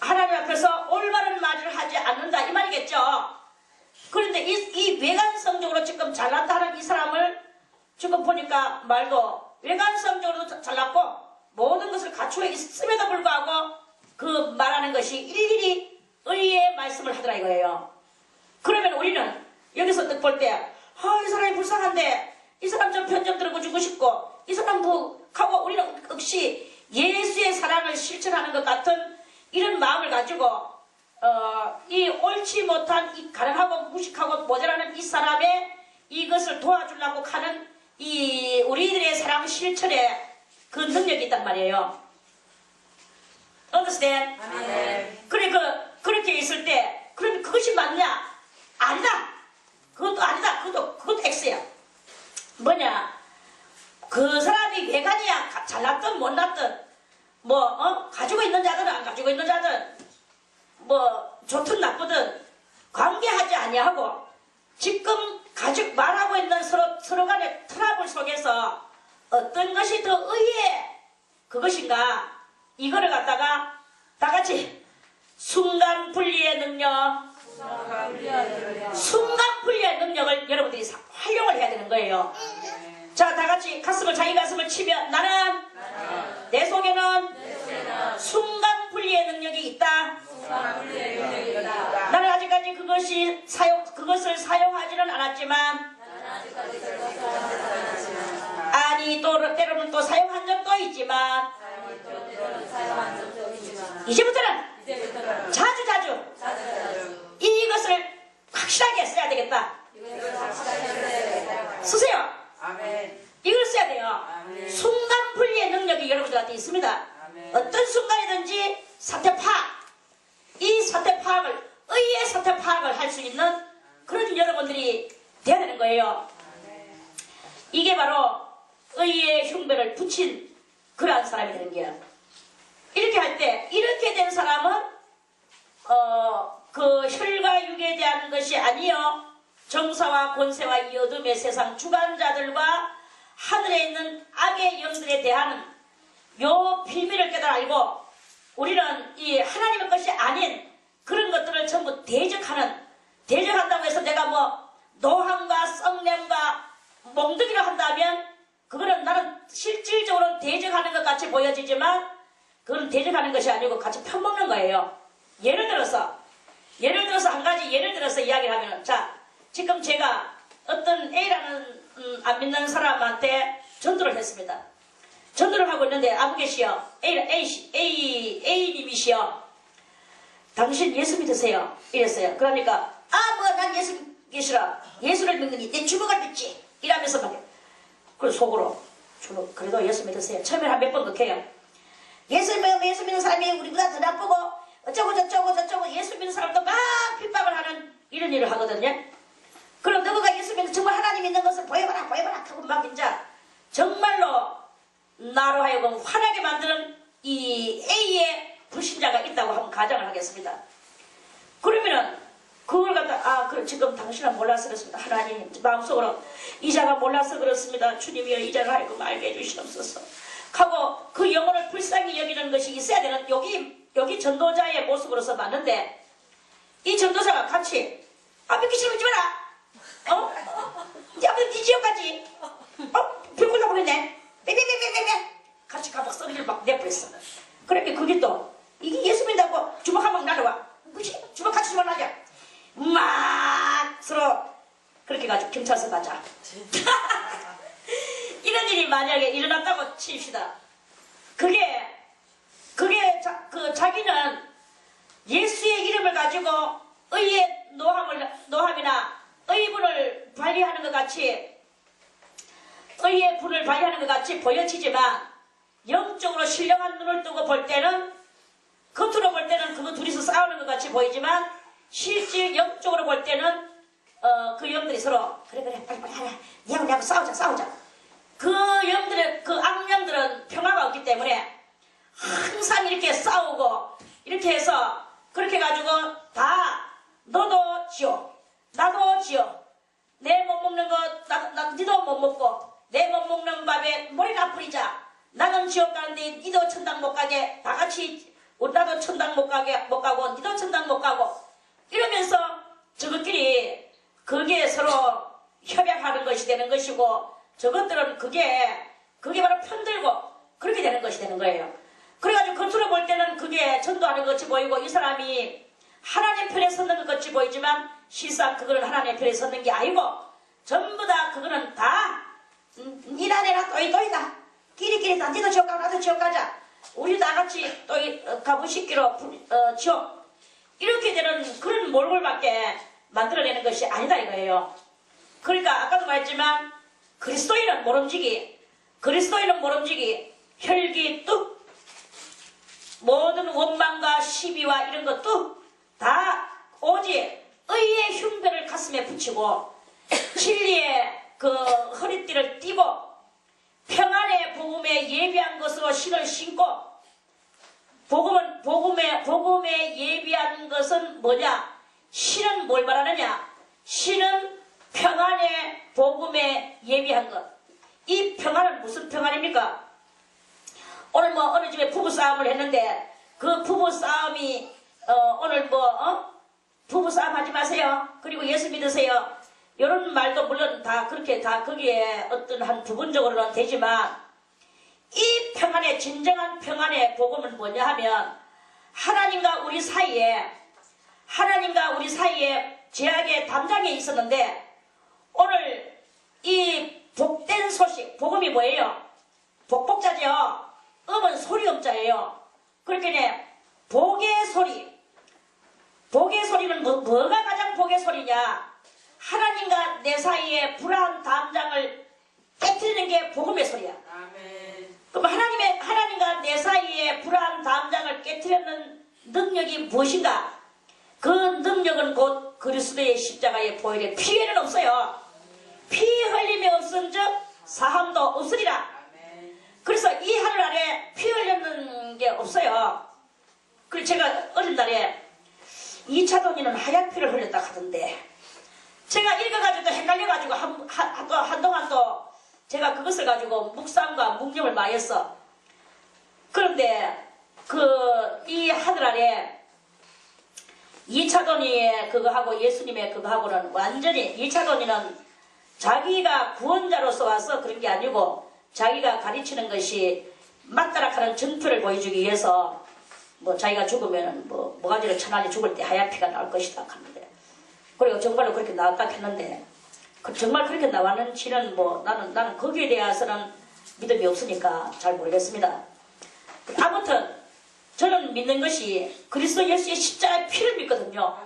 하나님 앞에서 올바른 말을 하지 않는다 이 말이겠죠. 그런데 이 외관성적으로 지금 잘났다는 이 사람을 지금 보니까 말도 외관성적으로도 잘났고 모든 것을 갖추어 있음에도 불구하고 그 말하는 것이 일일이 의의 말씀을 하더라 이거예요. 그러면 우리는 여기서 딱 볼 때 이 사람이 불쌍한데 이 사람 좀 편 좀 들어주고 싶고 이 사람 하고 우리는 역시 예수의 사랑을 실천하는 것 같은 이런 마음을 가지고 이 옳지 못한 이 가련하고 무식하고 모자라는 이 사람의 이것을 도와주려고 하는 이 우리들의 사랑 실천에 그 능력이 있단 말이에요. Understand? 그렇게 있을 때 그럼 그것이 맞냐? 아니다. 그것도 아니다. 그것도 X야. 뭐냐? 그 사람이 외관이야 잘났든 못났든 가지고 있는 자든 안 가지고 있는 자든 좋든 나쁘든 관계하지 아니하고 지금 말하고 있는 서로 간의 트러블 속에서 어떤 것이 더 의의 그것인가? 이거를 갖다가 다 같이 순간 분리의 능력, 순간 분리의 능력을 여러분들이 활용을 해야 되는 거예요. 자, 다 같이 가슴을, 자기 가슴을 치면 나는 내 속에는 순간 분리의 능력이 있다. 나는 아직까지 그것을 사용하지는 않았지만, 아니 또 때로는 또 사용한 적도 있지만, 이제부터는 자주 이것을 확실하게 써야 되겠다. 쓰세요. 이걸 써야 돼요. 순간 분리의 능력이 여러분들한테 있습니다. 어떤 순간이든지 사태 파악, 이 사태 파악을, 의의 사태 파악을 할 수 있는 그런 여러분들이 돼야 되는 거예요. 이게 바로 의의 흉배를 붙인 그러한 사람이 되는 거예요. 이렇게 할 때, 이렇게 된 사람은 그 혈과 육에 대한 것이 아니요, 정사와 권세와 이 어둠의 세상 주관자들과 하늘에 있는 악의 영들에 대한 요 비밀을 깨달아 알고, 우리는 이 하나님의 것이 아닌 그런 것들을 전부 대적한다고 해서 내가 뭐 노함과 썩냄과 몽둥이를 한다면 그거는 나는 실질적으로 대적하는 것 같이 보여지지만 그건 대적하는 것이 아니고 같이 편먹는 거예요. 예를 들어서 한 가지 예를 들어서 이야기를 하면은, 자, 지금 제가 어떤 A라는 안 믿는 사람한테 전도를 했습니다. 전도를 하고 있는데, 아버지시여, A님이시여, 당신 예수 믿으세요. 이랬어요. 그러니까, 난 예수 믿기 싫어. 예수를 믿느니 내 주먹을 믿지. 이러면서 말이에요. 그래서 속으로, 그래도 예수 믿으세요. 처음에 한 몇 번 그렇게 해요. 예수 믿는 사람이 우리보다 더 나쁘고, 어쩌고 저쩌고 예수 믿는 사람도 막 핍박을 하는 이런 일을 하거든요. 그럼 너가 예수 믿는 정말 하나님 있는 것을 보여봐라 하고 막 이제 정말로 나로 하여금 화나게 만드는 이 A의 불신자가 있다고 한번 가정을 하겠습니다. 그러면은 그걸 갖다 그래 지금 당신은 몰라서 그렇습니다. 하나님 마음속으로 이자가 몰라서 그렇습니다. 주님이여 이자를 하여금 알게 해주시옵소서 하고 그 영혼을 불쌍히 여기는 것이 있어야 되는 여기 전도자의 모습으로서 맞는데, 이 전도자가 같이 믿기 싫으면 믿지 마라. 네 아버지 지옥까지 별꼴나 보냈네. 같이 가박 썩이를 막 내버렸어. 그러니까 그게 또 이게 예수 믿다고 주먹 한 방 날아와. 그치? 주먹 같이 주먹 날려. 막 서로 그렇게 가지고 경찰서 가자. 이런 일이 만약에 일어났다고 칩시다. 그게 자기는 예수의 이름을 가지고 의의 노함이나 의분을 발휘하는 것 같이, 의의 분을 발휘하는 것 같이 보여지지만, 영적으로 신령한 눈을 뜨고 볼 때는, 겉으로 볼 때는 그거 둘이서 싸우는 것 같이 보이지만, 실제 영적으로 볼 때는 그 영들이 서로 그래 빨리 하라, 니하고 싸우자. 그 악령들은 평화가 없기 때문에 항상 이렇게 싸우고 이렇게 해서 그렇게 해가지고 다 너도 지어 나도 지어, 내 못 먹는 거 니도 못 먹고, 내 못 먹는 밥에 머리나 뿌리자. 나는 지옥 가는데 니도 천당 못 가게, 다 같이 나도 천당 못 가고 니도 천당 못 가고 이러면서 저것끼리 그게 서로 협약하는 것이 되는 것이고, 저것들은 그게 바로 편들고 그렇게 되는 것이 되는 거예요. 그래가지고 겉으로 볼 때는 그게 전도하는 것 같이 보이고 이 사람이 하나님 편에 섰는 것 같이 보이지만 실상 그거는 하나님 편에 섰는 게 아니고 전부 다 그거는 다 니나 내나 또이다. 끼리끼리 다 니도 지옥 가고 나도 지옥 가자. 우리 다 같이 또이 가부식기로 지옥. 이렇게 되는 그런 몰골밖에 만들어내는 것이 아니다 이거예요. 그러니까 아까도 말했지만 그리스도인은 모름지기, 혈기 뚝, 모든 원망과 시비와 이런 것도 다 오직 의의 흉배를 가슴에 붙이고 진리의 그 허리띠를 띠고 평안의 복음에 예비한 것으로 신을 신고, 복음에 예비한 것은 뭐냐? 신은 뭘 말하느냐? 신은 평안의 복음에 예비한 것. 이 평안은 무슨 평안입니까? 오늘 뭐 어느 집에 부부싸움을 했는데 그 부부싸움이 오늘 부부싸움 하지 마세요. 그리고 예수 믿으세요. 이런 말도 물론 다 그렇게 다 거기에 어떤 한 부분적으로는 되지만 이 평안의 진정한 평안의 복음은 뭐냐 하면 하나님과 우리 사이에 죄악의 담장에 있었는데 오늘 이 복된 소식, 복음이 뭐예요? 복복자죠. 음은 소리음자예요. 그렇게 복의 소리. 복의 소리는 뭐가 가장 복의 소리냐? 하나님과 내 사이에 불안한 담장을 깨트리는 게 복음의 소리야. 아멘. 그럼 하나님과 내 사이에 불안한 담장을 깨트리는 능력이 무엇인가? 그 능력은 곧 그리스도의 십자가의 보혈에 피해는 없어요. 피 흘림이 없은즉 사함도 없으리라. 그래서 이 하늘 아래 피 흘리는 게 없어요. 그래서 제가 어린 날에 2차 돈이는 하얀 피를 흘렸다 하던데 제가 읽어가지고 헷갈려가지고 한동안 또 제가 그것을 가지고 묵상과 묵념을 많이 했어. 그런데 이 하늘 아래 2차 돈이 그거하고 예수님의 그거하고는 완전히 2차 돈이는 자기가 구원자로서 와서 그런 게 아니고 자기가 가르치는 것이 맞다락하는 증표를 보여주기 위해서 뭐 자기가 죽으면은 뭐 모가지를 천안이 죽을 때 하얀 피가 나올 것이다 하는데 그리고 정말로 그렇게 나왔다 했는데 정말 그렇게 나왔는지는 뭐 나는 거기에 대해서는 믿음이 없으니까 잘 모르겠습니다. 아무튼 저는 믿는 것이 그리스도 예수의 십자가의 피를 믿거든요.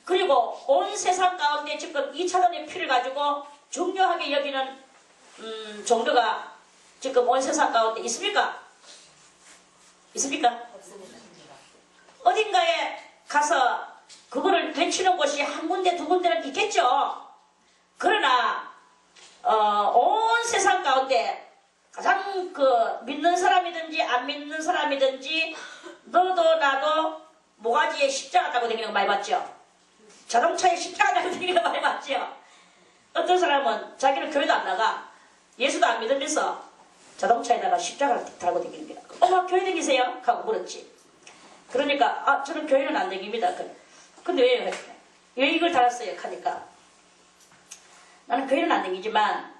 그리고 온 세상 가운데 지금 2차돈의 피를 가지고 중요하게 여기는 정도가 지금 온 세상 가운데 있습니까? 있습니까? 어딘가에 가서 그거를 외치는 곳이 한 군데 두 군데는 있겠죠. 그러나 온 세상 가운데 가장 믿는 사람이든지 안 믿는 사람이든지 너도 나도 모가지에 십자가 달고 다니는 거 많이 봤죠. 자동차에 십자가 달고 다니는 거 많이 봤죠. 어떤 사람은 자기는 교회도 안 나가 예수도 안 믿으면서 자동차에다가 십자가를 달고 다니는 거야. 엄마 교회 다니세요? 하고 물었지. 그러니까 저는 교회는 안 다닙니다. 근데 왜 이걸 달았어요? 하니까 나는 교회는 안 다니지만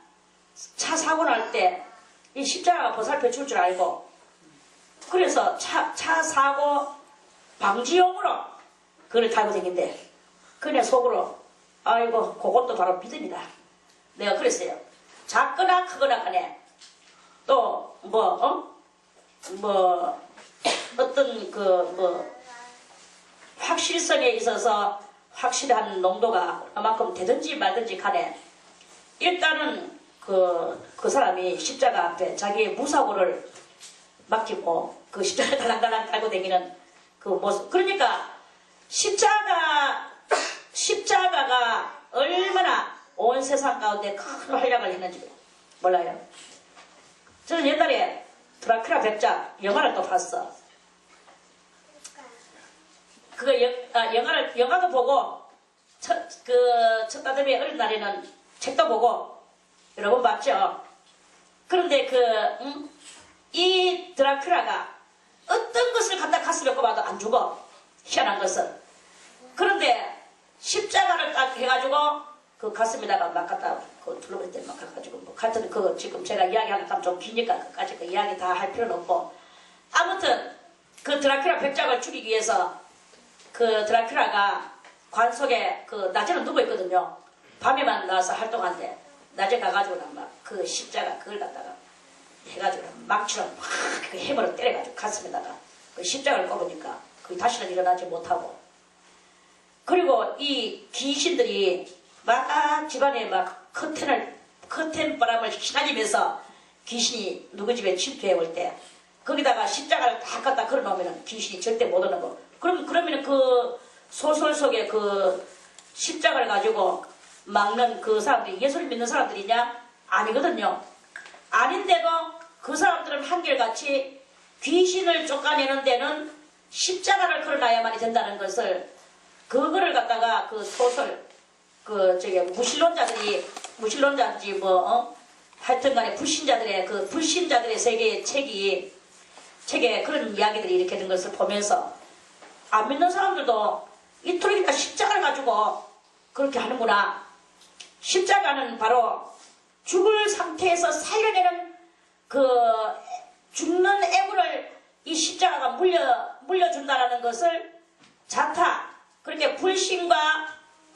차 사고 날 때 이 십자가가 보살펴 줄 줄 알고 그래서 차 사고 방지용으로 그걸 달고 다닌대. 그냥 속으로 아이고 그것도 바로 믿음이다. 내가 그랬어요. 작거나 크거나 간에 또 어떤 확실성에 있어서 확실한 농도가 얼마만큼 되든지 말든지 간에 일단은 그 사람이 십자가 앞에 자기의 무사고를 맡기고 그 십자가 달랑달랑 달고 다니는 그 모습. 그러니까 십자가가 얼마나 온 세상 가운데 큰 활약을 했는지 몰라요. 저는 옛날에 드라큘라 백작 영화를 또 봤어. 그거 영화도 보고 첫 따듬이 어린 날에는 책도 보고 여러 번 봤죠. 그런데 이 드라큘라가 어떤 것을 갖다 가슴에 꼽아도 안 죽어. 희한한 것은. 그런데 십자가를 딱 해가지고 그 가슴에다가 막 갖다 둘러볼 때 막 가가지고 하여튼 지금 제가 이야기하는 건 좀 기니까 그까지 그 이야기 다 할 필요는 없고 아무튼 그 드라큘라 백작을 죽이기 위해서 그 드라큘라가 관 속에 낮에는 누워 있거든요. 밤에만 나와서 활동하는데 낮에 가가지고 막 그 십자가 그걸 갖다가 해가지고 막처럼 막 그 해머로 때려가지고 가슴에다가 그 십자가를 꼽으니까 그 다시는 일어나지 못하고 그리고 이 귀신들이 막 집안에 막 커튼 바람을 휘날리면서 귀신이 누구 집에 침투해 올 때 거기다가 십자가를 다 갖다 걸어 놓으면 귀신이 절대 못 오는 거. 그러면 그 소설 속에 그 십자가를 가지고 막는 그 사람들이 예수를 믿는 사람들이냐? 아니거든요. 아닌데도 그 사람들은 한결같이 귀신을 쫓아내는 데는 십자가를 걸어놔야만이 된다는 것을 그거를 갖다가 그 소설 무신론자들이 무신론자인지 하여튼간에 불신자들의 세계의 책에 그런 이야기들이 이렇게 된 것을 보면서 안 믿는 사람들도 이토록 십자가를 가지고 그렇게 하는구나. 십자가는 바로 죽을 상태에서 살려내는 그 죽는 애군을 이 십자가가 물려준다라는 것을 자타, 그렇게 불신과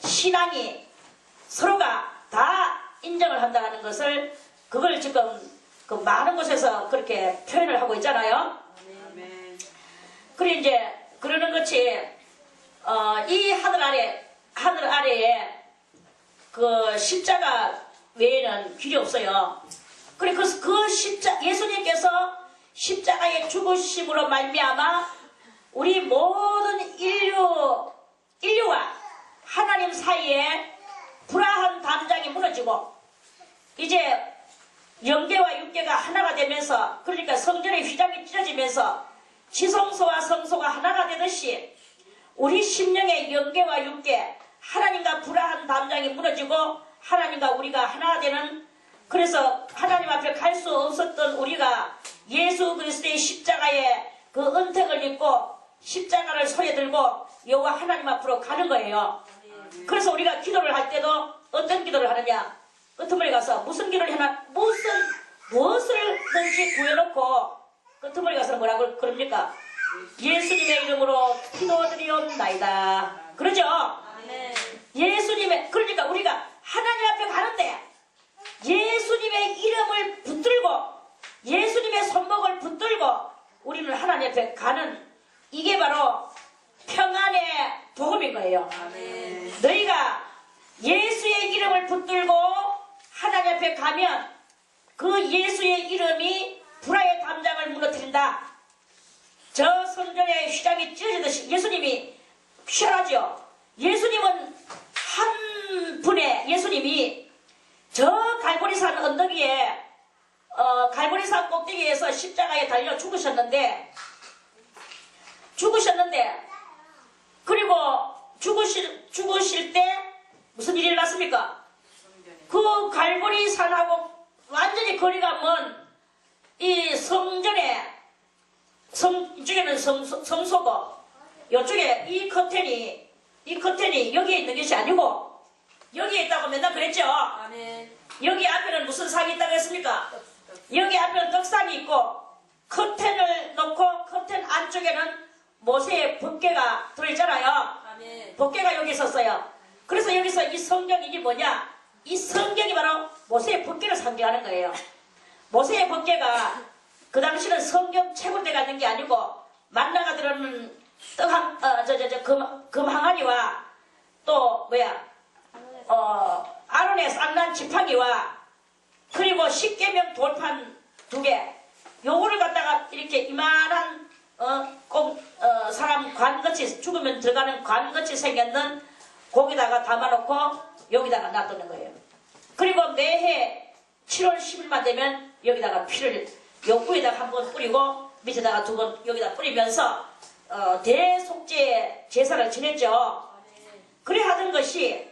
신앙이 서로가 다 인정을 한다는 것을 그걸 지금 그 많은 곳에서 그렇게 표현을 하고 있잖아요. 그래 이제 그러는 것이 이 하늘 아래에 그 십자가 외에는 길이 없어요. 그래 그 예수님께서 십자가의 죽으심으로 말미암아 우리 모든 인류와 하나님 사이에 불화한 담장이 무너지고 이제 영계와 육계가 하나가 되면서, 그러니까 성전의 휘장이 찢어지면서 지성소와 성소가 하나가 되듯이 우리 심령의 영계와 육계, 하나님과 불화한 담장이 무너지고 하나님과 우리가 하나가 되는, 그래서 하나님 앞에 갈 수 없었던 우리가 예수 그리스도의 십자가의 그 은택을 입고 십자가를 손에 들고 여호와 하나님 앞으로 가는 거예요. 그래서 우리가 기도를 할 때도 어떤 기도를 하느냐, 끄트머리 가서 무슨 기도를 하나, 무엇을든지 구해놓고 끄트머리 가서 뭐라고 그럽니까? 예수님의 이름으로 기도드리옵나이다. 그러죠? 예수님의, 그러니까 우리가 하나님 앞에 가는데 예수님의 이름을 붙들고 예수님의 손목을 붙들고 우리는 하나님 앞에 가는, 이게 바로 평안의 복음인 거예요. 너희가 예수의 이름을 붙들고 하나님 앞에 가면 그 예수의 이름이 불화의 담장을 무너뜨린다. 저 성전의 휘장이 찢어지듯이 예수님이 휘하죠. 예수님은 한 분의 예수님이 저 갈보리산 언덕 위에 갈보리산 꼭대기에서 십자가에 달려 죽으셨는데 그리고 죽으실 때 무슨 일이 일어났습니까? 그 갈보리산하고 완전히 거리가 먼 이 성전에 이쪽에는 성소고 이쪽에 이 커튼이 여기에 있는 것이 아니고 여기에 있다고 맨날 그랬죠. 여기 앞에는 무슨 상이 있다고 했습니까? 여기 앞에는 떡상이 있고 커튼을 놓고 커튼 안쪽에는 모세의 법궤가 들어있잖아요. 법궤가 여기 있었어요. 그래서 여기서 이 성경이 이게 뭐냐? 이 성경이 바로 모세의 법궤를 상징하는 거예요. 모세의 법궤가 그 당시는 성경 채굴대가 있는 게 아니고 만나가 들어오는 금 항아리와 또 아론의 쌍난 지팡이와 그리고 십계명 돌판 2개, 요거를 갖다가 이렇게 이만한 사람 관같이 죽으면 들어가는 관같이 생겼는 거기다가 담아놓고 여기다가 놔두는 거예요. 그리고 매해 7월 10일만 되면 여기다가 피를 욕구에다가 한 번 뿌리고 밑에다가 2번 여기다 뿌리면서 대속죄 제사를 지냈죠. 그래 하던 것이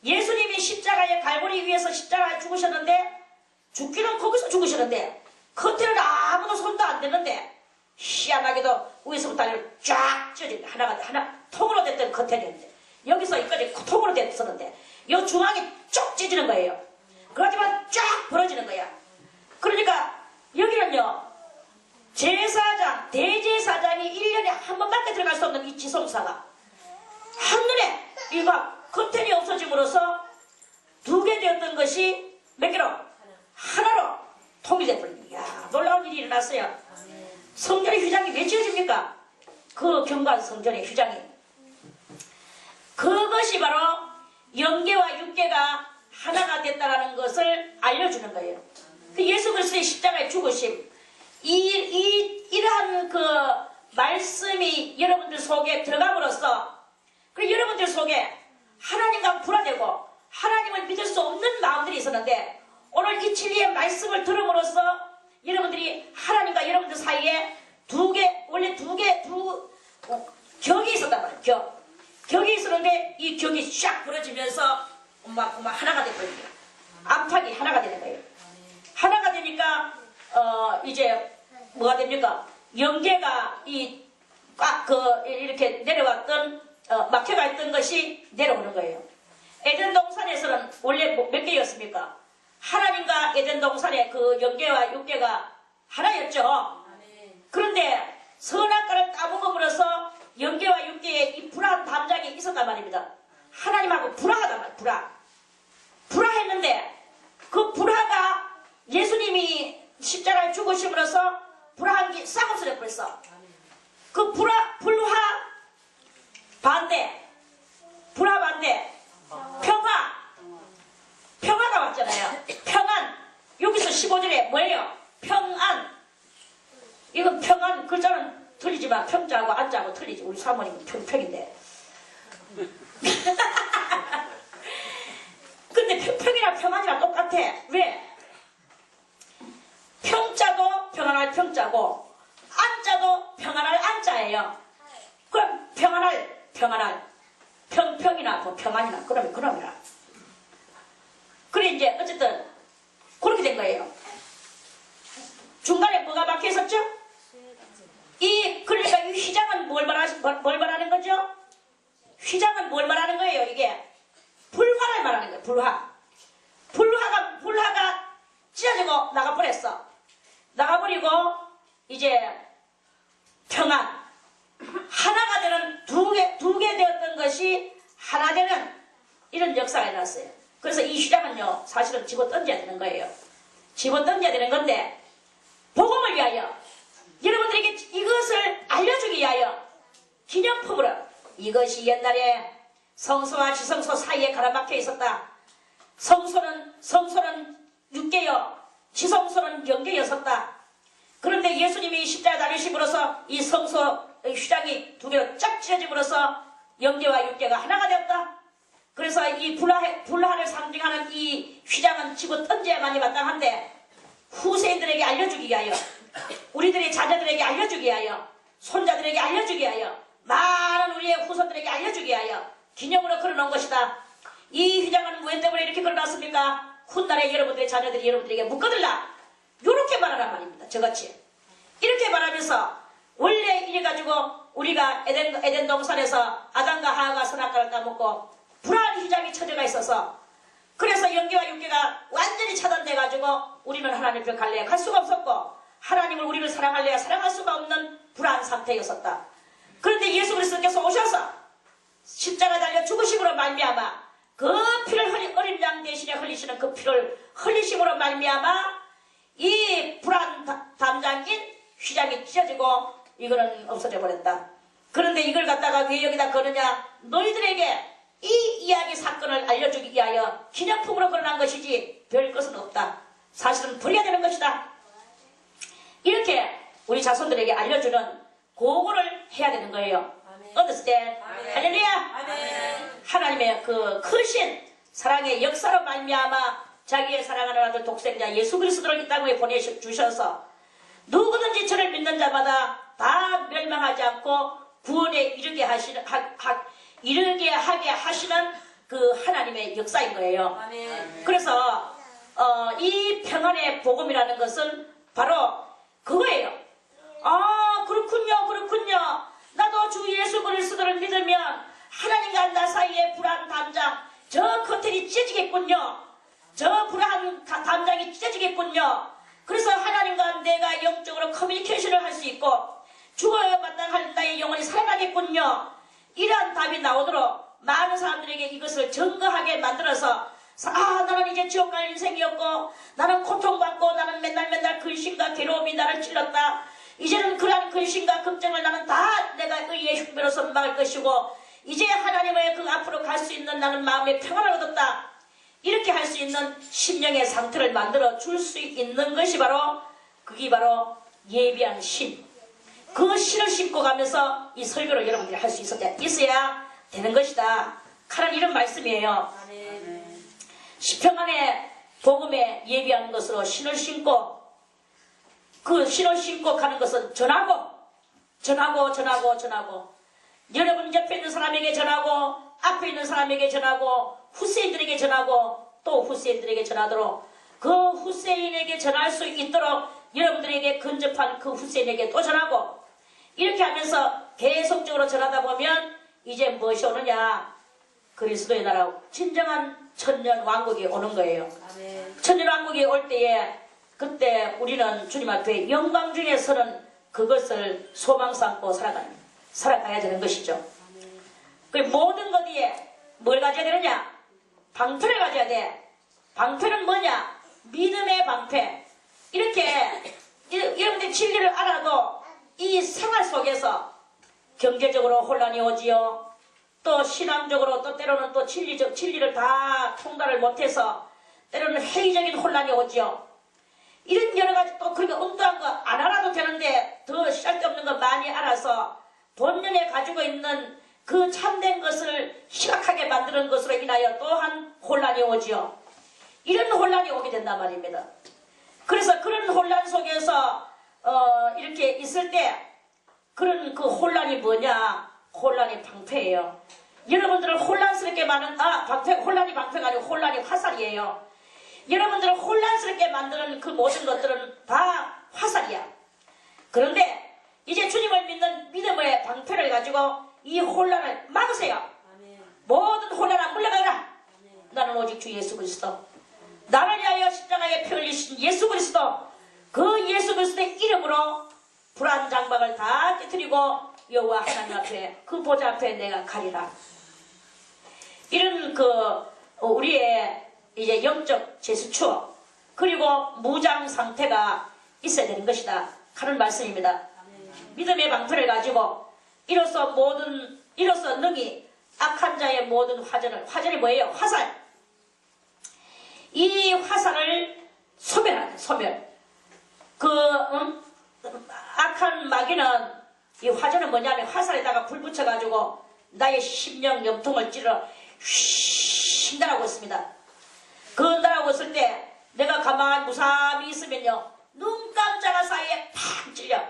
예수님이 십자가에 갈보리 위에서 십자가에 죽으셨는데 죽기는 거기서 죽으셨는데 커튼은 아무도 손도 안 대는데 희한하게도 위에서부터 쫙 찢어진 하나 통으로 됐던 커튼이었는데 여기서 여기까지 통으로 됐었는데 이 중앙이 쭉 찢어지는 거예요. 그렇지만 쫙 벌어지는 거야. 그러니까 여기는요, 대제사장이 1년에 한 번밖에 들어갈 수 없는 이 지성사가 한눈에 이거 커튼이 없어짐으로써 2개 되었던 것이 몇 개로? 하나로 통일돼버립니다. 이야, 놀라운 일이 일어났어요. 성전의 휘장이 왜 지어집니까? 그 경관 성전의 휘장이. 그것이 바로 영계와 육계가 하나가 됐다는 것을 알려주는 거예요. 그 예수 그리스도의 십자가의 죽으심, 이러한 그 말씀이 여러분들 속에 들어감으로써 그 여러분들 속에 하나님과 불화되고 하나님을 믿을 수 없는 마음들이 있었는데 오늘 이 진리의 말씀을 들음으로써 여러분들이 하나님과 여러분들 사이에 원래 격이 있었단 말이에요. 격이 있었는데 이 격이 쫙 부러지면서 엄마 하나가 됐거든요. 암탉이 하나가 되는 거예요. 하나가 되니까 이제 뭐가 됩니까? 영계가 이렇게 내려왔던 막혀가 있던 것이 내려오는 거예요. 에덴 동산에서는 원래 몇 개였습니까? 하나님과 에덴 동산의 그 영계와 육계가 하나였죠. 그런데 선악과를 따먹음으로써 영계와 육계에 이 불화한 담장이 있었단 말입니다. 하나님하고 불화하단 말이에요. 불화했는데 그 불화가 예수님이 십자가에 죽으심으로써 불화한 게 싹 없어져 버렸어. 그 불화 반대, 평화가 왔잖아요. 평안. 여기서 15절에 뭐예요? 평안. 이건 평안 글자는 틀리지만 평자하고 안자하고 틀리지. 우리 사모님은 평인데. 근데 평이랑 평안이랑 똑같아. 왜? 평자도 평안할 평자고 안자도 평안할 안자예요. 그럼 평안할 평이나 뭐 평안이나 그럼이라. 그래 이제 어쨌든 그렇게 된 거예요. 중간에 뭐가 막혀 있었죠? 그러니까 이 휘장은 뭘 말하는 거죠? 휘장은 뭘 말하는 거예요? 이게 불화를 말하는 거예요. 불화가 찢어지고 나가버리고 이제 평안 하나가 되는 두 개 되었던 것이 하나 되는 이런 역사가 일어났어요. 그래서 이 휘장은요 사실은 집어 던져야 되는 거예요. 집어 던져야 되는 건데 복음을 위하여 여러분들에게 이것을 알려주기 위하여 기념품으로 이것이 옛날에 성소와 지성소 사이에 가라막혀 있었다. 성소는 육계여 지성소는 영계였었다. 그런데 예수님이 십자가 달리심으로써 이 성소 휘장이 두 개로 쫙 찢어짐으로써 영계와 육계가 하나가 되었다. 그래서 이 불화를 상징하는 이 휘장은 집어 던져야만이 마땅한데 후세인들에게 알려주기 위하여 우리들의 자녀들에게 알려주기 위하여 손자들에게 알려주기 위하여 많은 우리의 후손들에게 알려주기 위하여 기념으로 걸어놓은 것이다. 이 휘장은 왜 때문에 이렇게 걸어놨습니까? 훗날에 여러분들의 자녀들이 여러분들에게 묶어들라. 이렇게 말하란 말입니다. 저같이 이렇게 말하면서 원래 이래가지고 우리가 에덴 동산에서 아담과 하와가 선악과를 따먹고 불화한 휘장이 쳐져가 있어서 그래서 영계와 육계가 완전히 차단돼가지고 우리는 하나님 벽 갈래야 갈 수가 없었고 하나님을 우리를 사랑할래야 사랑할 수가 없는 불안한 상태였었다. 그런데 예수 그리스도께서 오셔서 십자가 달려 죽으심으로 말미암아 그 피를 어린 양 대신에 흘리시는 그 피를 흘리심으로 말미암아 이 불안 담장인 휘장이 찢어지고 이거는 없어져 버렸다. 그런데 이걸 갖다가 왜 여기다 거느냐? 너희들에게 이 이야기 사건을 알려주기 위하여 기념품으로 걸어놓은 것이지 별 것은 없다. 사실은 버려야 되는 것이다. 이렇게 우리 자손들에게 알려주는 그거를 해야 되는 거예요. Understand? 할렐루야! 하나님의 그 크신 사랑의 역사로 말미암아 자기의 사랑하는 아들 독생자 예수 그리스도를 이 땅에 보내주셔서 누구든지 저를 믿는 자마다 다 멸망하지 않고 구원에 이르게 하게 하시는 그 하나님의 역사인 거예요. 그래서 이 평안의 복음이라는 것은 바로 그거예요. 아 그렇군요. 나도 주 예수 그리스도를 믿으면 하나님과 나 사이의 불안 담장 저 커튼이 찢어지겠군요. 저 불안 담장이 찢어지겠군요. 그래서 하나님과 내가 영적으로 커뮤니케이션을 할 수 있고 죽어야 마땅할 나의 영혼이 살아나겠군요. 이러한 답이 나오도록 많은 사람들에게 이것을 증거하게 만들어서 나는 이제 지옥 갈 인생이었고 나는 고통받고 나는 맨날 근심과 괴로움이 나를 찔렀다. 이제는 그러한 근심과 걱정을 나는 다 내가 의의 흉배로 선망할 것이고 이제 하나님의 그 앞으로 갈 수 있는 나는 마음의 평안을 얻었다. 이렇게 할 수 있는 심령의 상태를 만들어 줄 수 있는 것이 그게 바로 예비한 신. 그 신을 신고 가면서 이 설교를 여러분들이 할 수 있어야 되는 것이다. 하는 이런 말씀이에요. 시평안의 복음에 예비한 것으로 신을 신고 그 신을 신고 가는 것은 전하고 여러분 옆에 있는 사람에게 전하고 앞에 있는 사람에게 전하고 후세인들에게 전하고 또 후세인들에게 전하도록 그 후세인에게 전할 수 있도록 여러분들에게 근접한 그 후세인에게 또 전하고 이렇게 하면서 계속적으로 전하다 보면 이제 무엇이 오느냐? 그리스도의 나라 진정한 천년 왕국이 오는 거예요. 아멘. 천년 왕국이 올 때에 그때 우리는 주님 앞에 영광 중에서는 그것을 소망 삼고 살아가야 되는 것이죠. 그 모든 것 위에 뭘 가져야 되느냐? 방패를 가져야 돼. 방패는 뭐냐? 믿음의 방패. 이렇게 여러분들 진리를 알아도 이 생활 속에서 경제적으로 혼란이 오지요. 또 신앙적으로 또 때로는 또 진리를 다 통달을 못해서 때로는 회의적인 혼란이 오지요. 이런 여러 가지 또 그렇게 엉뚱한 거 안 알아도 되는데 더 쓸데없는 거 많이 알아서 본연에 가지고 있는 그 참된 것을 희박하게 만드는 것으로 인하여 또한 혼란이 오지요. 이런 혼란이 오게 된단 말입니다. 그래서 그런 혼란 속에서 이렇게 있을 때 그런 그 혼란이 뭐냐? 혼란이 방패예요. 여러분들은 혼란스럽게 많은 혼란이 방패가 아니고 혼란이 화살이에요. 여러분들을 혼란스럽게 만드는 그 모든 것들은 다 화살이야. 그런데 이제 주님을 믿는 믿음의 방패를 가지고 이 혼란을 막으세요. 아멘. 모든 혼란아 물러가라. 아멘. 나는 오직 주 예수 그리스도, 나를 위하여 십자가에 피 흘리신 예수 그리스도, 그 예수 그리스도의 이름으로 불안 장막을 다 깨뜨리고 여호와 하나님 앞에 그 보좌 앞에 내가 가리라. 이런 우리의 이제 영적 제스처 그리고 무장 상태가 있어야 되는 것이다 하는 말씀입니다. 믿음의 방패를 가지고 이로써 능히 악한 자의 모든 화전이 뭐예요? 화살. 이 화살을 소멸. 악한 마귀는 이 화전은 뭐냐면 화살에다가 불 붙여가지고 나의 심령 염통을 찔러 휘신다라고 했습니다. 그 날하고 있을 때 내가 가만히 무삼히 있으면요 눈 깜짝할 사이에 팍 찔려.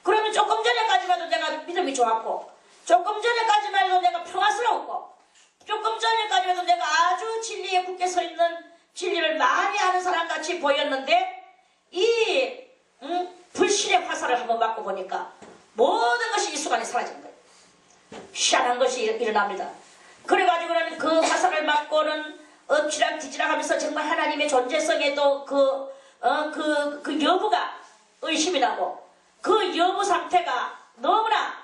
그러면 조금 전에까지만 해도 내가 믿음이 좋았고 조금 전에까지만 해도 내가 평화스러웠고 조금 전에까지만 해도 내가 아주 진리에 굳게 서 있는 진리를 많이 아는 사람같이 보였는데 이 불신의 화살을 한번 맞고 보니까 모든 것이 이 순간에 사라지는 거예요. 희한한 것이 일어납니다. 그래가지고는 그 화살을 맞고는 엎치락 뒤치락 하면서 정말 하나님의 존재성에도 그 여부가 의심이 나고 그 여부 상태가 너무나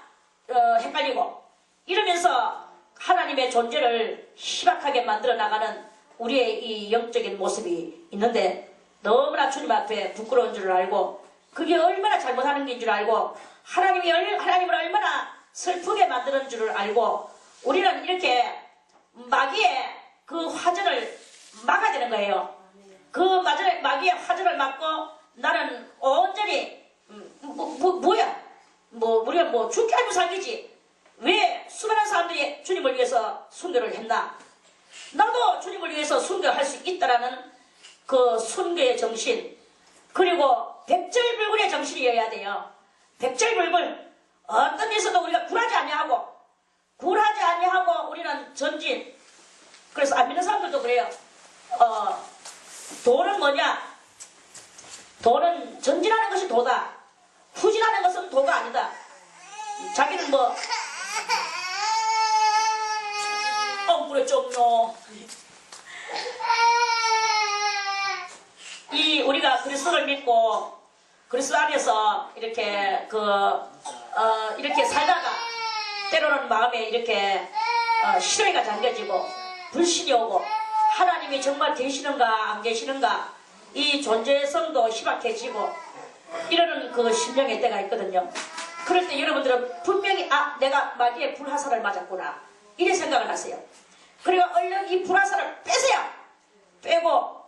헷갈리고 이러면서 하나님의 존재를 희박하게 만들어 나가는 우리의 이 영적인 모습이 있는데 너무나 주님 앞에 부끄러운 줄 알고 그게 얼마나 잘못하는 게 줄 알고 하나님을 얼마나 슬프게 만드는 줄을 알고 우리는 이렇게 마귀의 그 화전을 막아야 되는 거예요. 그 마귀의 화전을 막고 나는 온전히 우리가 죽게 알고 살기지 왜 수많은 사람들이 주님을 위해서 순교를 했나? 나도 주님을 위해서 순교할 수 있다라는 그 순교의 정신 그리고 백절불굴의 정신이어야 돼요. 백절불굴 어떤 데서도 우리가 굴하지 아니하고 우리는 전진. 그래서 안 믿는 사람들도 그래요. 도는 뭐냐? 도는 전진하는 것이 도다. 후진하는 것은 도가 아니다. 자기는 엉꾸려 좀요. 우리가 그리스도를 믿고 그리스도 안에서 이렇게 이렇게 살다가 때로는 마음에 이렇게 시련이가 잠겨지고 불신이 오고 하나님이 정말 계시는가 안 계시는가 이 존재성도 희박해지고 이러는 그 심령의 때가 있거든요. 그럴 때 여러분들은 분명히 내가 마귀의 불화살을 맞았구나 이래 생각을 하세요. 그리고 얼른 이 불화살을 빼세요. 빼고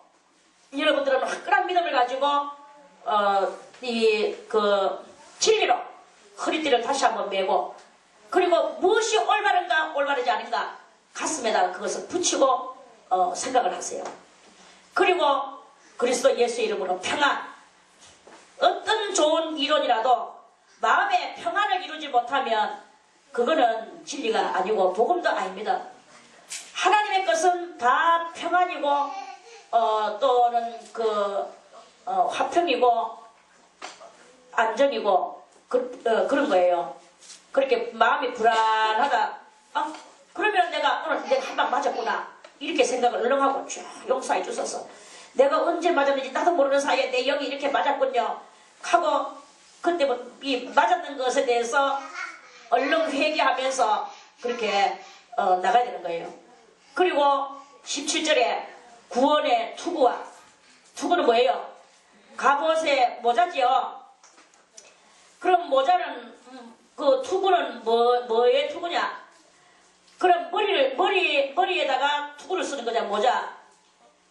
여러분들은 화끈한 믿음을 가지고 진리로 허리띠를 다시 한번 메고 그리고 무엇이 올바른가 올바르지 않은가 가슴에다가 그것을 붙이고 생각을 하세요. 그리고 그리스도 예수 이름으로 평안. 어떤 좋은 이론이라도 마음에 평안을 이루지 못하면 그거는 진리가 아니고 복음도 아닙니다. 하나님의 하나님의 것은 다 평안이고 또는 화평이고 안정이고 그런 거예요. 그렇게 마음이 불안하다. 그러면 오늘 내가 한 방 맞았구나 이렇게 생각을 얼렁하고 쭉 용서해 주셔서 내가 언제 맞았는지 나도 모르는 사이에 내 영이 이렇게 맞았군요 하고 그때 이 맞았는 것에 대해서 얼른 회개하면서 그렇게 나가야 되는 거예요. 그리고 17절에 구원의 투구는 뭐예요? 갑옷의 모자지요. 그럼 모자는 그 투구는 뭐의 투구냐? 그럼 머리에다가 투구를 쓰는 거냐, 모자.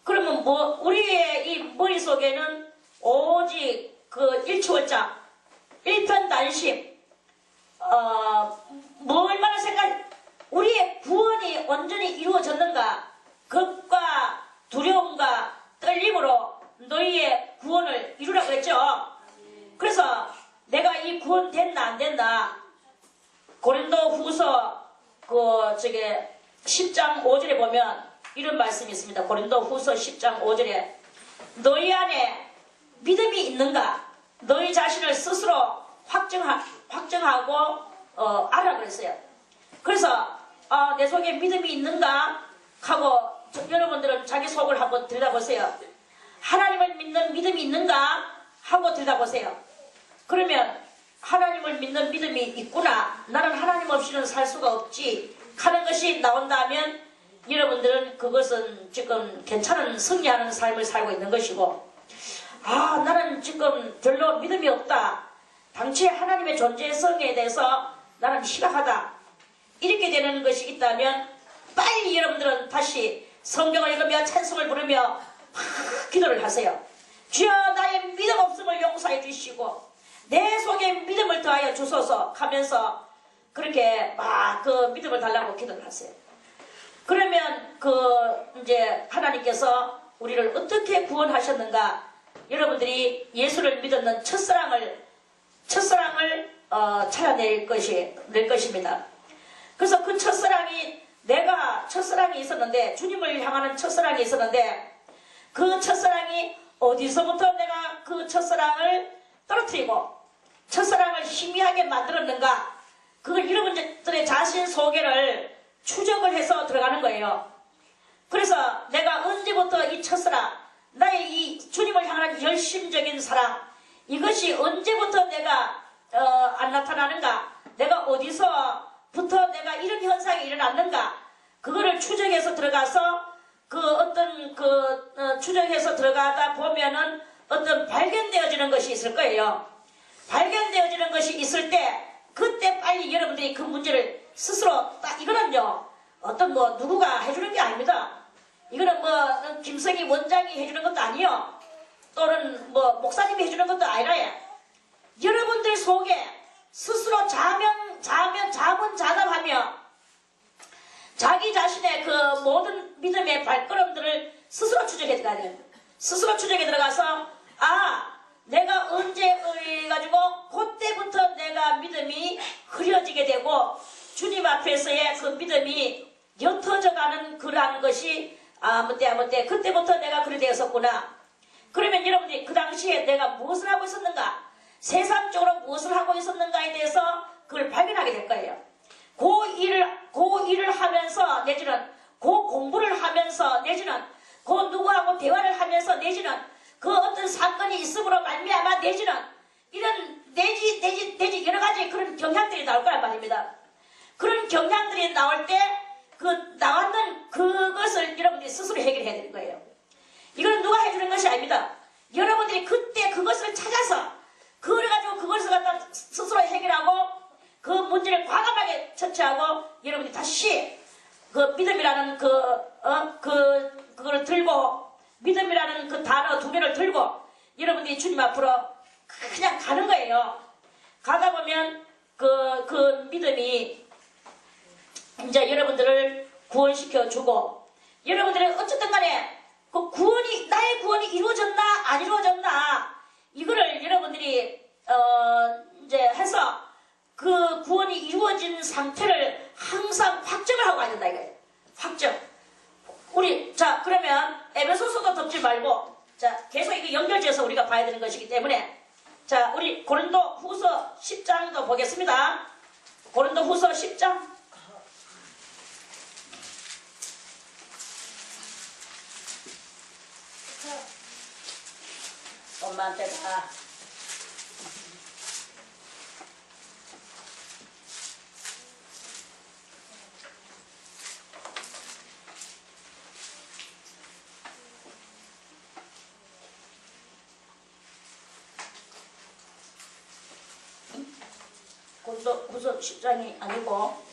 그러면 우리의 이 머릿속에는 오직 그 일치월장, 일편단심, 얼마나 우리의 구원이 온전히 이루어졌는가? 겁과 두려움과 떨림으로 너희의 구원을 이루라 그랬죠? 그래서 내가 이 구원 됐나 안 됐나? 고린도 후서 10장 5절에 보면 이런 말씀이 있습니다. 고린도 후서 10장 5절에 너희 안에 믿음이 있는가? 너희 자신을 스스로 확정하고 알아 그랬어요. 그래서 내 속에 믿음이 있는가? 하고 여러분들은 자기 속을 한번 들여다보세요. 하나님을 믿는 믿음이 있는가? 하고 들여다보세요. 그러면 하나님을 믿는 믿음이 있구나. 나는 하나님 없이는 살 수가 없지. 하는 것이 나온다면 여러분들은 그것은 지금 괜찮은 승리하는 삶을 살고 있는 것이고 나는 지금 별로 믿음이 없다. 당초에 하나님의 존재성에 대해서 나는 희박하다. 이렇게 되는 것이 있다면 빨리 여러분들은 다시 성경을 읽으며 찬송을 부르며 기도를 하세요. 주여 나의 믿음 없음을 용서해 주시고 내 속에 믿음을 더하여 주소서 하면서 그렇게 그 믿음을 달라고 기도를 하세요. 그러면 이제 하나님께서 우리를 어떻게 구원하셨는가? 여러분들이 예수를 믿었는 첫사랑을 찾아낼 것입니다. 그래서 그 첫사랑이 있었는데 주님을 향하는 첫사랑이 있었는데 그 첫사랑이 어디서부터 내가 그 첫사랑을 떨어뜨리고 첫사랑을 희미하게 만들었는가? 그걸 여러분들의 자신 소개를 추적을 해서 들어가는 거예요. 그래서 내가 언제부터 이 첫사랑, 나의 이 주님을 향하는 열심적인 사랑, 이것이 언제부터 내가 안 나타나는가? 내가 어디서부터 내가 이런 현상이 일어났는가? 그거를 추적해서 들어가서 추적해서 들어가다 보면은 어떤 발견되어지는 것이 있을 거예요. 발견되어지는 것이 있을 때 그때 빨리 여러분들이 그 문제를 스스로 이거는요 누구가 해주는 게 아닙니다. 이거는 김성희 원장이 해주는 것도 아니요, 또는 목사님이 해주는 것도 아니라 여러분들 속에 스스로 자문자답하며 자기 자신의 그 모든 믿음의 발걸음들을 스스로 추적해 들어가야 돼요. 스스로 추적해 들어가서 내가 언제 가지고 그때부터 내가 믿음이 흐려지게 되고 주님 앞에서의 그 믿음이 옅어져가는 그러한 것이 아무때 그때부터 내가 그리 되었었구나. 그러면 여러분들이 그 당시에 내가 무엇을 하고 있었는가, 세상적으로 무엇을 하고 있었는가에 대해서 그걸 발견하게 될 거예요. 그 일을 하면서 내지는 그 공부를 하면서 내지는 그 누구하고 대화를 하면서 내지는 그 어떤 사건이 있음으로 말미암아 내지는 이런 내지 여러 가지 그런 경향들이 나올 거란 말입니다. 그런 경향들이 나올 때 나왔는 그것을 여러분들이 스스로 해결해야 되는 거예요. 이건 누가 해주는 것이 아닙니다. 여러분들이 그때 그것을 찾아서 그걸 가지고 그것을 갖다 스스로 해결하고 그 문제를 과감하게 처치하고 여러분들이 다시 그 믿음이라는 그걸 들고 믿음이라는 그 단어 두 개를 들고 여러분들이 주님 앞으로 그냥 가는 거예요. 가다 보면 그 믿음이 이제 여러분들을 구원시켜 주고 여러분들은 어쨌든 간에 나의 구원이 이루어졌나 안 이루어졌나 이거를 여러분들이 이제 해서 그 구원이 이루어진 상태를 항상 확정을 하고 가야 된다 이거예요. 확정. 그러면 에베소서도 덮지 말고 자 계속 이거 연결지어서 우리가 봐야 되는 것이기 때문에 자 우리 고린도 후서 10장도 보겠습니다. 고린도 후서 10장 엄마한테 가. 고린도 후서 10장이 아니고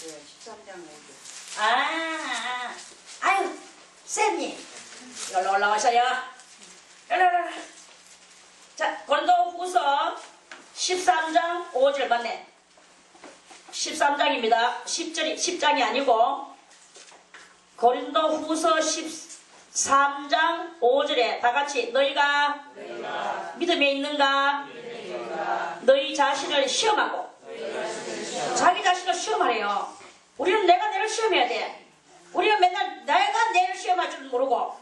네, 13장 5절. 아유, 쌤님. 여기로 올라오셔요. 여기로. 자, 고린도 후서 13장 5절 맞네. 13장입니다. 10장이 아니고, 고린도 후서 13장 5절에 다 같이 너희가 믿음에 있는가? 너희 자신을 시험하고, 자기 자신을 시험하래요. 우리는 내가 내를 시험해야 돼. 우리는 맨날 내가 내를 시험할 줄 모르고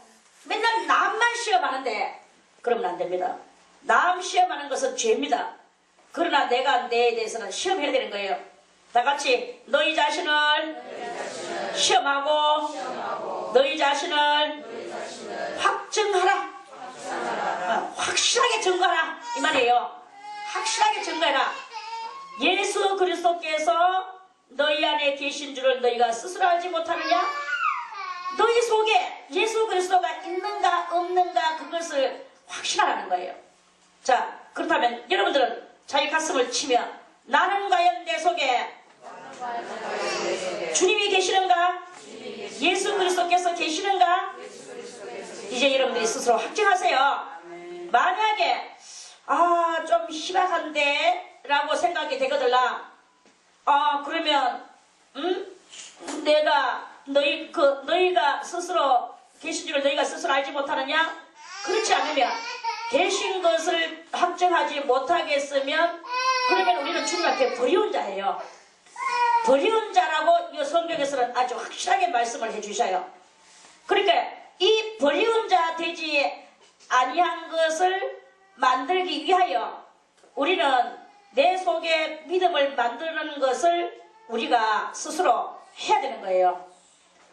맨날 남만 시험하는데 그러면 안 됩니다. 남 시험하는 것은 죄입니다. 그러나 내가 내에 대해서는 시험해야 되는 거예요. 다 같이 너희 자신을 시험하고 너희 자신을 확증하라. 확실하게 증거하라 이 말이에요. 확실하게 증거해라. 예수 그리스도께서 너희 안에 계신 줄을 너희가 스스로 알지 못하느냐? 너희 속에 예수 그리스도가 있는가 없는가 그것을 확신하라는 거예요. 자, 그렇다면 여러분들은 자기 가슴을 치며 나는 과연 내 속에 주님이 계시는가? 예수 그리스도께서 계시는가? 이제 여러분들이 스스로 확증하세요. 만약에 좀 희박한데 라고 생각이 되거들라. 그러면 내가 너희가 스스로 계신 줄을 너희가 스스로 알지 못하느냐? 그렇지 않으면 계신 것을 확정하지 못하겠으면 그러면 우리는 주님 앞에 버리운 자예요. 버리운 자라고 이 성경에서는 아주 확실하게 말씀을 해주셔요. 그러니까 이 버리운 자 되지 아니한 것을 만들기 위하여 우리는 내 속에 믿음을 만드는 것을 우리가 스스로 해야 되는 거예요.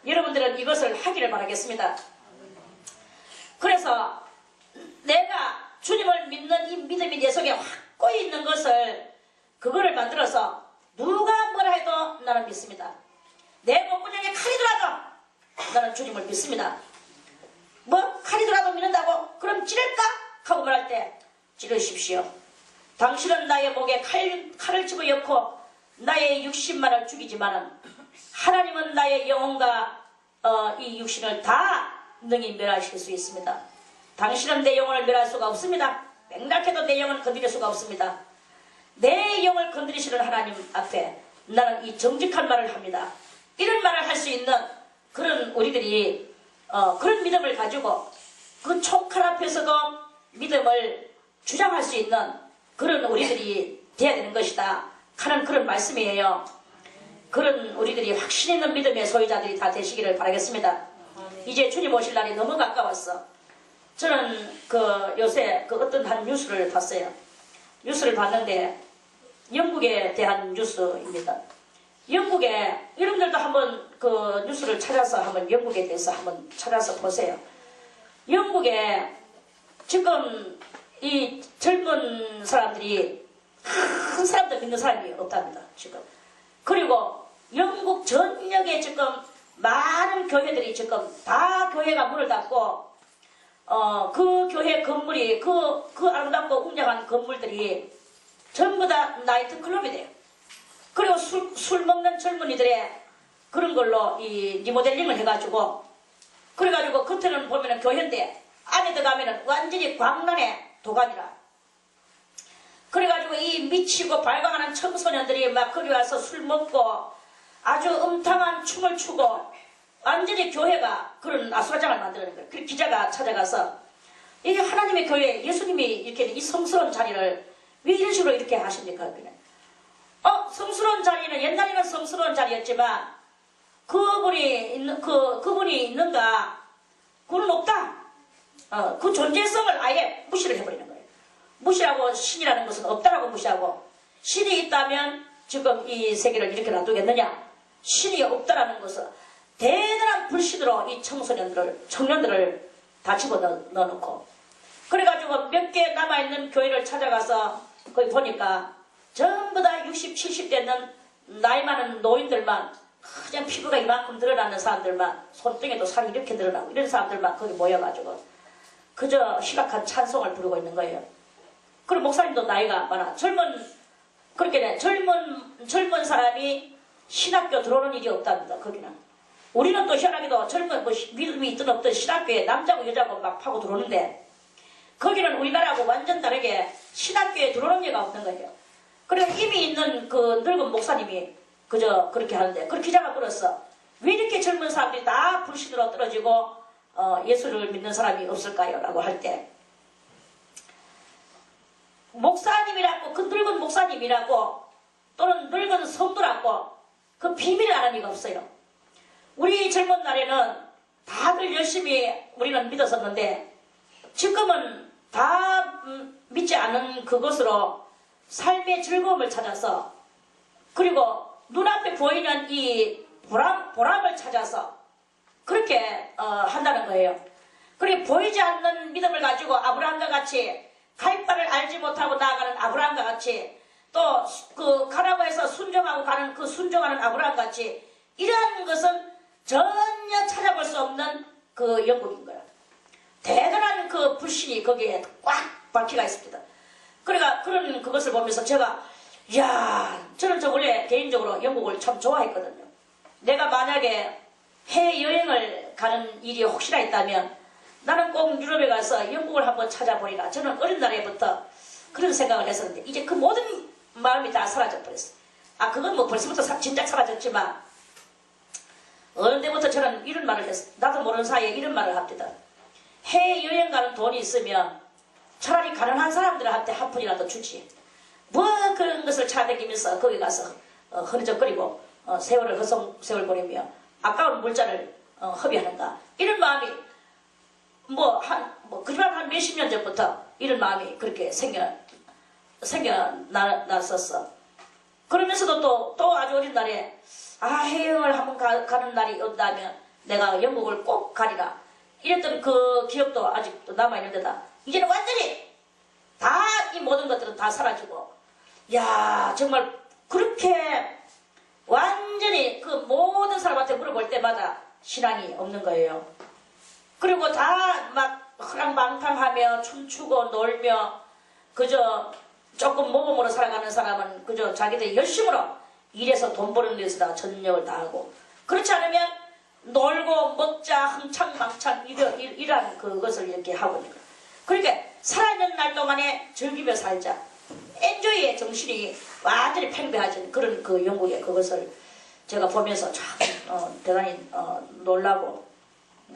여러분들은 이것을 하기를 바라겠습니다. 그래서 내가 주님을 믿는 이 믿음이 내 속에 확고히 있는 것을 그거를 만들어서 누가 뭐라 해도 나는 믿습니다. 내 목구멍에 칼이 들어도 나는 주님을 믿습니다. 뭐 칼이 들어도 믿는다고? 그럼 찌를까? 하고 말할 때 찌르십시오. 당신은 나의 목에 칼을 집어넣고 나의 육신만을 죽이지만은 하나님은 나의 영혼과 이 육신을 다 능히 멸하실 수 있습니다. 당신은 내 영혼을 멸할 수가 없습니다. 맥락해도 내 영혼을 건드릴 수가 없습니다. 내 영을 건드리시는 하나님 앞에 나는 이 정직한 말을 합니다. 이런 말을 할 수 있는 그런 우리들이 그런 믿음을 가지고 그 총칼 앞에서도 믿음을 주장할 수 있는 그런 우리들이 돼야 되는 것이다 하는 그런 말씀이에요. 그런 우리들이 확신 있는 믿음의 소유자들이 다 되시기를 바라겠습니다. 이제 주님 오실 날이 너무 가까웠어. 저는 요새 어떤 한 뉴스를 봤어요. 뉴스를 봤는데 영국에 대한 뉴스입니다. 영국에 여러분들도 한번 그 뉴스를 찾아서 한번 영국에 대해서 한번 찾아서 보세요. 영국에 지금 이 젊은 사람들이 큰 사람들 믿는 사람이 없답니다. 지금. 그리고 영국 전역에 지금 많은 교회들이 지금 다 교회가 문을 닫고 그 교회 건물이 그 아름답고 웅장한 건물들이 전부 다 나이트클럽이 돼요. 그리고 술 먹는 젊은이들의 그런 걸로 이 리모델링을 해가지고 그래가지고 겉에는 보면은 교회인데 안에 들어가면은 완전히 광란의 도가니라. 그래가지고 이 미치고 발광하는 청소년들이 막 거기 와서 술 먹고 아주 음탕한 춤을 추고 완전히 교회가 그런 아수라장을 만드는 거예요. 그 기자가 찾아가서 이게 하나님의 교회, 예수님이 이렇게 이 성스러운 자리를 왜 이런 식으로 이렇게 하십니까? 성스러운 자리는 옛날에는 성스러운 자리였지만 그분이 있는가? 그는 없다. 그 존재성을 아예 무시를 해버리는 거예요. 무시하고 신이라는 것은 없다라고 무시하고 신이 있다면 지금 이 세계를 이렇게 놔두겠느냐? 신이 없다라는 것은 대단한 불신으로 이 청년들을 다 집어넣어놓고 그래가지고 몇 개 남아있는 교회를 찾아가서 거기 보니까 전부 다 60, 70 되는 나이 많은 노인들만 그냥 피부가 이만큼 드러나는 사람들만 손등에도 살이 이렇게 드러나고 이런 사람들만 거기 모여가지고 그저 희박한 찬송을 부르고 있는 거예요. 그리고 목사님도 나이가 많아. 그렇게 젊은 사람이 신학교 들어오는 일이 없답니다. 거기는. 우리는 또 희한하게도 믿음이 있든 없든 신학교에 남자고 여자고 막 파고 들어오는데 거기는 우리나라하고 완전 다르게 신학교에 들어오는 예가 없는 거예요. 그래서 이미 있는 그 늙은 목사님이 그저 그렇게 하는데 그 기자가 물었어. 왜 이렇게 젊은 사람들이 다 불신으로 떨어지고 예수를 믿는 사람이 없을까요? 라고 할 때 목사님이라고 그 늙은 목사님이라고 또는 늙은 성도라고 그 비밀을 아는 이가 없어요. 우리 젊은 날에는 다들 열심히 우리는 믿었었는데 지금은 다 믿지 않은 그것으로 삶의 즐거움을 찾아서 그리고 눈앞에 보이는 이 보람을 찾아서 그렇게 한다는 거예요. 그리고 보이지 않는 믿음을 가지고 아브라함과 같이 갈 바를 알지 못하고 나아가는 아브라함과 같이 또 그 가라고 해서 순종하고 가는 그 순종하는 아브라함과 같이 이러한 것은 전혀 찾아볼 수 없는 그 영국인 거예요. 대단한 그 불신이 거기에 꽉 박혀가 있습니다. 그러니까 그런 그것을 보면서 제가 저는 원래 개인적으로 영국을 참 좋아했거든요. 내가 만약에 해외여행을 가는 일이 혹시나 있다면 나는 꼭 유럽에 가서 영국을 한번 찾아보리라. 저는 어린 날에부터 그런 생각을 했었는데 이제 그 모든 마음이 다 사라져버렸어요. 그건 뭐 벌써부터 진작 사라졌지만 어느 때부터 저는 이런 말을 했어요. 나도 모르는 사이에 이런 말을 합니다. 해외여행 가는 돈이 있으면 차라리 가난한 사람들한테 한 푼이라도 주지. 뭐 그런 것을 찾아다니면서 거기 가서 허리적거리고 세월 보내며 아까운 물자를 허비하는가. 이런 마음이 그지만 한 몇십 년 전부터 이런 마음이 그렇게 생겨났었어. 그러면서도 또 아주 어린 날에 해외여행을 한번 가는 날이 온다면 내가 영국을 꼭 가리라. 이랬던 그 기억도 아직도 남아있는데다 이제는 완전히 다 이 모든 것들은 다 사라지고 정말 그렇게 완전히 그 모든 사람한테 물어볼 때마다 신앙이 없는 거예요. 그리고 다 막 허랑방탕하며 춤추고 놀며 그저 조금 모범으로 살아가는 사람은 그저 자기들 열심으로 일해서 돈 버는 데서다 전력을 다하고 그렇지 않으면 놀고 먹자 흥창망창 이러한 그것을 이렇게 하고 있는 거예요. 그러니까 살아있는 날 동안에 즐기며 살자. 엔조이의 정신이 완전히 팽배해진 그런 그 영국의 그것을 제가 보면서 참 대단히 놀라고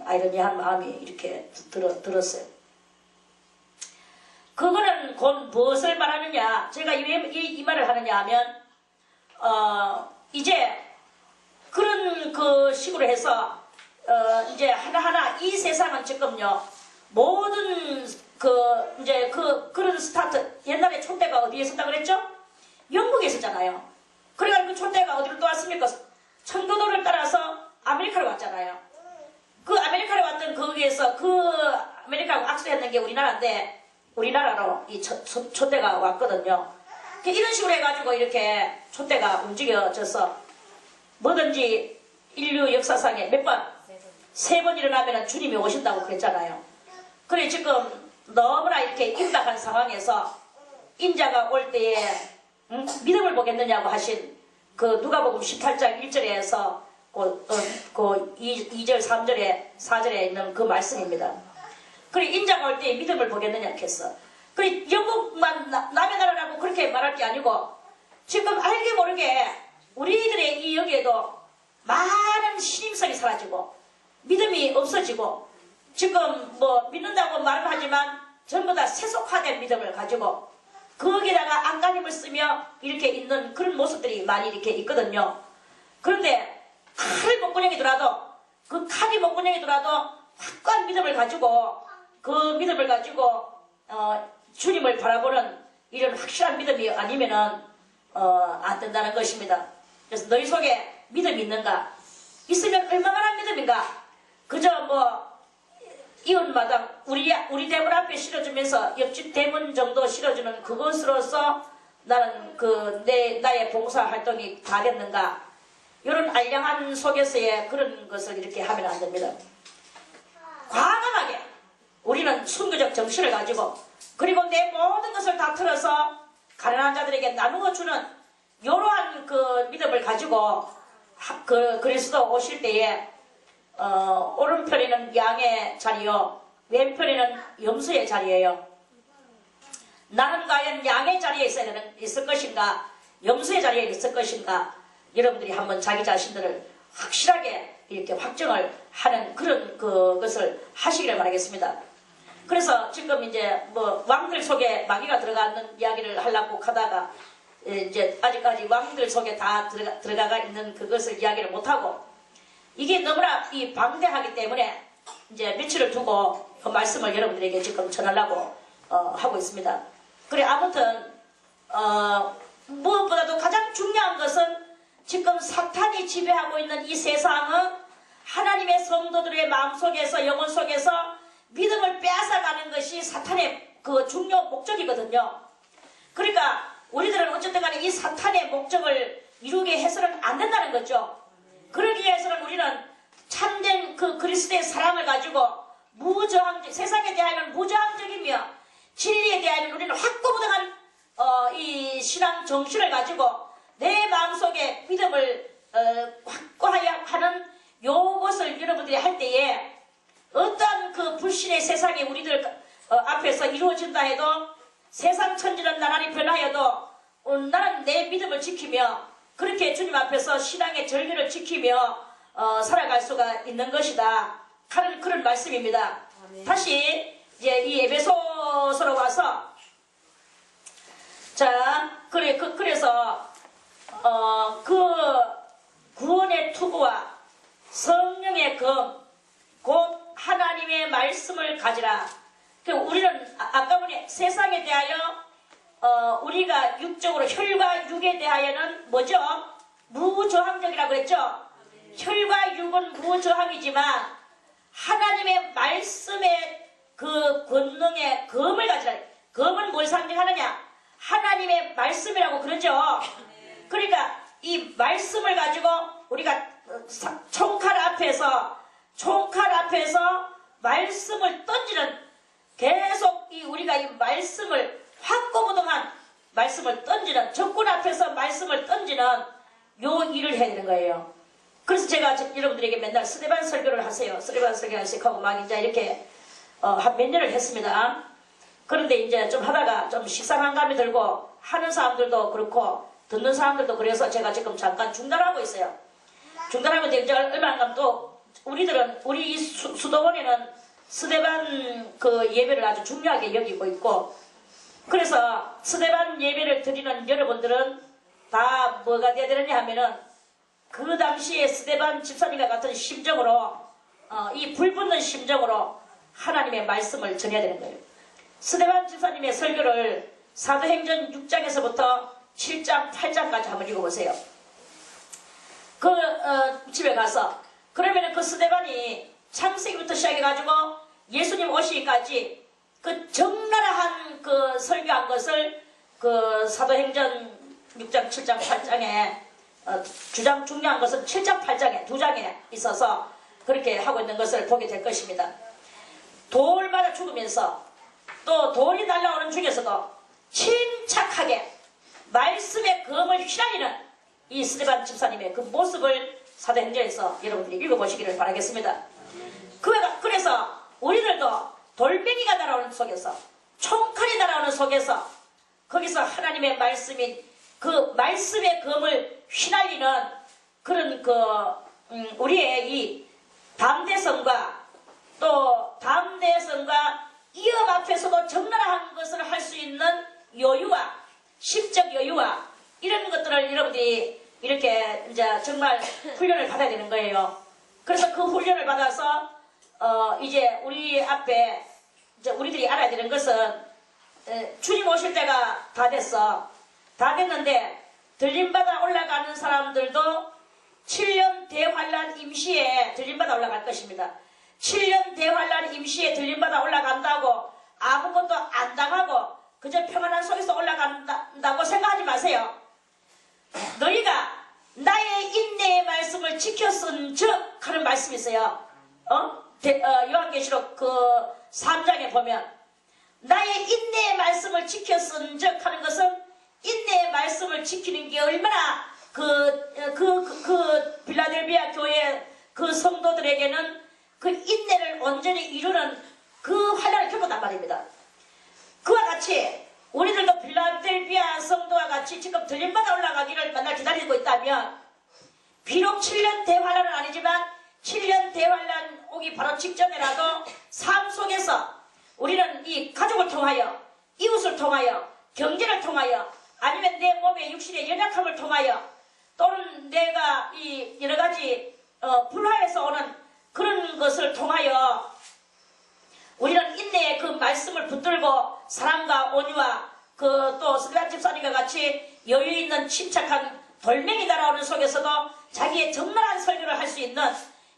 아이러니한 마음이 이렇게 들었어요. 그거는 곧 무엇을 말하느냐. 제가 이 말을 하느냐 하면 이제 그런 그 식으로 해서 이제 하나하나 이 세상은 지금요 모든 그런 스타트 옛날에 촛대가 어디에 있었다 그랬죠? 영국에 있었잖아요. 그러니까 그 촛대가 어디로 또 왔습니까? 청도도를 따라서 아메리카로 왔잖아요. 그 아메리카로 왔던 거기에서 그 아메리카하고 악수했는 게 우리나라인데 우리나라로 이 촛대가 왔거든요. 이런 식으로 해가지고 이렇게 촛대가 움직여져서 뭐든지 인류 역사상에 몇 번? 세 번 일어나면 주님이 오신다고 그랬잖아요. 그래 지금 너무나 이렇게 임박한 상황에서 인자가 올 때에 믿음을 보겠느냐고 하신 그 누가복음 18장 1절에서 그 2절 3절에 4절에 있는 그 말씀입니다. 그래 인자가 올 때에 믿음을 보겠느냐 했어. 그래 영국만 남의 나라라고 그렇게 말할 게 아니고 지금 알게 모르게 우리들의 이 여기에도 많은 신임성이 사라지고 믿음이 없어지고 지금 뭐 믿는다고 말을 하지만 전부 다 세속화된 믿음을 가지고 거기다가 안간힘을 쓰며 이렇게 있는 그런 모습들이 많이 이렇게 있거든요. 그런데 칼 목구멍이 들어도 그 칼이 목구멍이 들어도 확고한 믿음을 가지고 그 믿음을 가지고 주님을 바라보는 이런 확실한 믿음이 아니면은 안 된다는 것입니다. 그래서 너희 속에 믿음이 있는가? 있으면 얼마나 믿음인가? 그저 뭐 이웃마다 우리 대문 앞에 실어주면서 옆집 대문 정도 실어주는 그것으로서 나는 나의 봉사 활동이 다겠는가? 이런 알량한 속에서의 그런 것을 이렇게 하면 안 됩니다. 과감하게 우리는 순교적 정신을 가지고 그리고 내 모든 것을 다 틀어서 가난한 자들에게 나누어 주는 이러한 그 믿음을 가지고 그리스도 오실 때에 오른편에는 양의 자리요 왼편에는 염소의 자리예요. 나는 과연 양의 자리에 있을 것인가 염소의 자리에 있을 것인가 여러분들이 한번 자기 자신들을 확실하게 이렇게 확정을 하는 그런 그것을 하시기를 바라겠습니다. 그래서 지금 이제 뭐 왕들 속에 마귀가 들어가는 이야기를 하려고 하다가 이제 아직까지 왕들 속에 다 들어가 있는 그것을 이야기를 못하고 이게 너무나 방대하기 때문에 이제 며칠을 두고 그 말씀을 여러분들에게 지금 전하려고 하고 있습니다. 그래 아무튼 무엇보다도 가장 중요한 것은 지금 사탄이 지배하고 있는 이 세상은 하나님의 성도들의 마음속에서 영혼 속에서 믿음을 빼앗아가는 것이 사탄의 그 중요 목적이거든요. 그러니까 우리들은 어쨌든 간에 이 사탄의 목적을 이루게 해서는 안 된다는 거죠. 그러기 위해서는 우리는 참된 그 그리스도의 사랑을 가지고 세상에 대하여는 무저항적이며 진리에 대하여는 우리는 확고부동한 이 신앙 정신을 가지고 내 마음속에 믿음을 확고하여 하는 요것을 여러분들이 할 때에 어떠한 그 불신의 세상이 우리들 앞에서 이루어진다 해도 세상 천지는 나날이 변하여도 나는 내 믿음을 지키며 그렇게 주님 앞에서 신앙의 절기를 지키며 살아갈 수가 있는 것이다 하는 그런 말씀입니다. 아멘. 다시 이제 이 에베소서로 와서 자 그래서 그 구원의 투구와 성령의 검 곧 하나님의 말씀을 가지라. 우리는 아까 보니 세상에 대하여 우리가 육적으로 혈과 육에 대하여는 뭐죠? 무저항적이라고 그랬죠? 혈과 육은 무저항이지만 하나님의 말씀의 그 권능의 검을 가지라. 검은 뭘 상징하느냐? 하나님의 말씀이라고 그러죠. 그러니까 이 말씀을 가지고 우리가 총칼 앞에서 말씀을 던지는 계속 우리가 이 말씀을 확고부동한 말씀을 던지는 적군 앞에서 말씀을 던지는 요 일을 해야 되는 거예요. 그래서 제가 여러분들에게 맨날 스데반 설교를 하세요. 스데반 설교 하시고 막 이제 이렇게 한 몇 년을 했습니다. 그런데 이제 좀 하다가 좀 식상한 감이 들고 하는 사람들도 그렇고 듣는 사람들도 그래서 제가 지금 잠깐 중단하고 있어요. 중단하고 이제 얼마 안 가면 또 우리 이 수도원에는 스데반 그 예배를 아주 중요하게 여기고 있고 그래서 스데반 예배를 드리는 여러분들은 다 뭐가 돼야 되느냐 하면은 그 당시에 스데반 집사님과 같은 심정으로 이 불붙는 심정으로 하나님의 말씀을 전해야 되는 거예요. 스데반 집사님의 설교를 사도행전 6장에서부터 7장, 8장까지 한번 읽어보세요. 집에 가서 그러면 그 스데반이 창세기부터 시작해가지고 예수님 오시기까지 그 적나라한 그 설교한 것을 그 사도행전 6장, 7장, 8장에 주장 중요한 것은 7장, 8장에 두 장에 있어서 그렇게 하고 있는 것을 보게 될 것입니다. 돌 맞아 죽으면서 또 돌이 날아오는 중에서도 침착하게 말씀의 검을 휘날리는 이 스데반 집사님의 그 모습을 사도행전에서 여러분들이 읽어보시기를 바라겠습니다. 그래서 우리들도 돌멩이가 날아오는 속에서 총칼이 날아오는 속에서 거기서 하나님의 말씀인 그 말씀의 검을 휘날리는 그런 우리의 이 담대성과 또 여유와 심적 여유와 이런 것들을 여러분들이 이렇게 이제 정말 훈련을 받아야 되는 거예요. 그래서 그 훈련을 받아서 이제 우리 앞에 이제 우리들이 알아야 되는 것은 주님 오실 때가 다 됐어. 다 됐는데 들림받아 올라가는 사람들도 7년 대환란 임시에 들림받아 올라갈 것입니다. 7년 대환란 임시에 들림받아 올라간다고 아무것도 안 당하고 그저 평안한 속에서 올라간다고 생각하지 마세요. 너희가 나의 인내의 말씀을 지켰은 즉 하는 말씀이 있어요. 요한계시록 그 3장에 보면 나의 인내의 말씀을 지켰은 즉 하는 것은 인내의 말씀을 지키는 게 얼마나 그 빌라델비아 교회 그 성도들에게는 그 인내를 온전히 이루는 그 환란을 겪었단 말입니다. 그와 같이 우리들도 빌라델비아 성도와 같이 지금 들림받아 올라가기를 맨날 기다리고 있다면 비록 7년 대환란은 아니지만 7년 대환란 오기 바로 직전이라도 삶 속에서 우리는 이 가족을 통하여 이웃을 통하여 경제를 통하여 아니면 내 몸의 육신의 연약함을 통하여 또는 내가 이 여러 가지 불화에서 오는 그런 것을 통하여 우리는 인내의 그 말씀을 붙들고 사랑과 온유와 그 또 스리반 집사님과 같이 여유 있는 침착한 돌멩이 달아오는 속에서도 자기의 적나라한 설교를 할 수 있는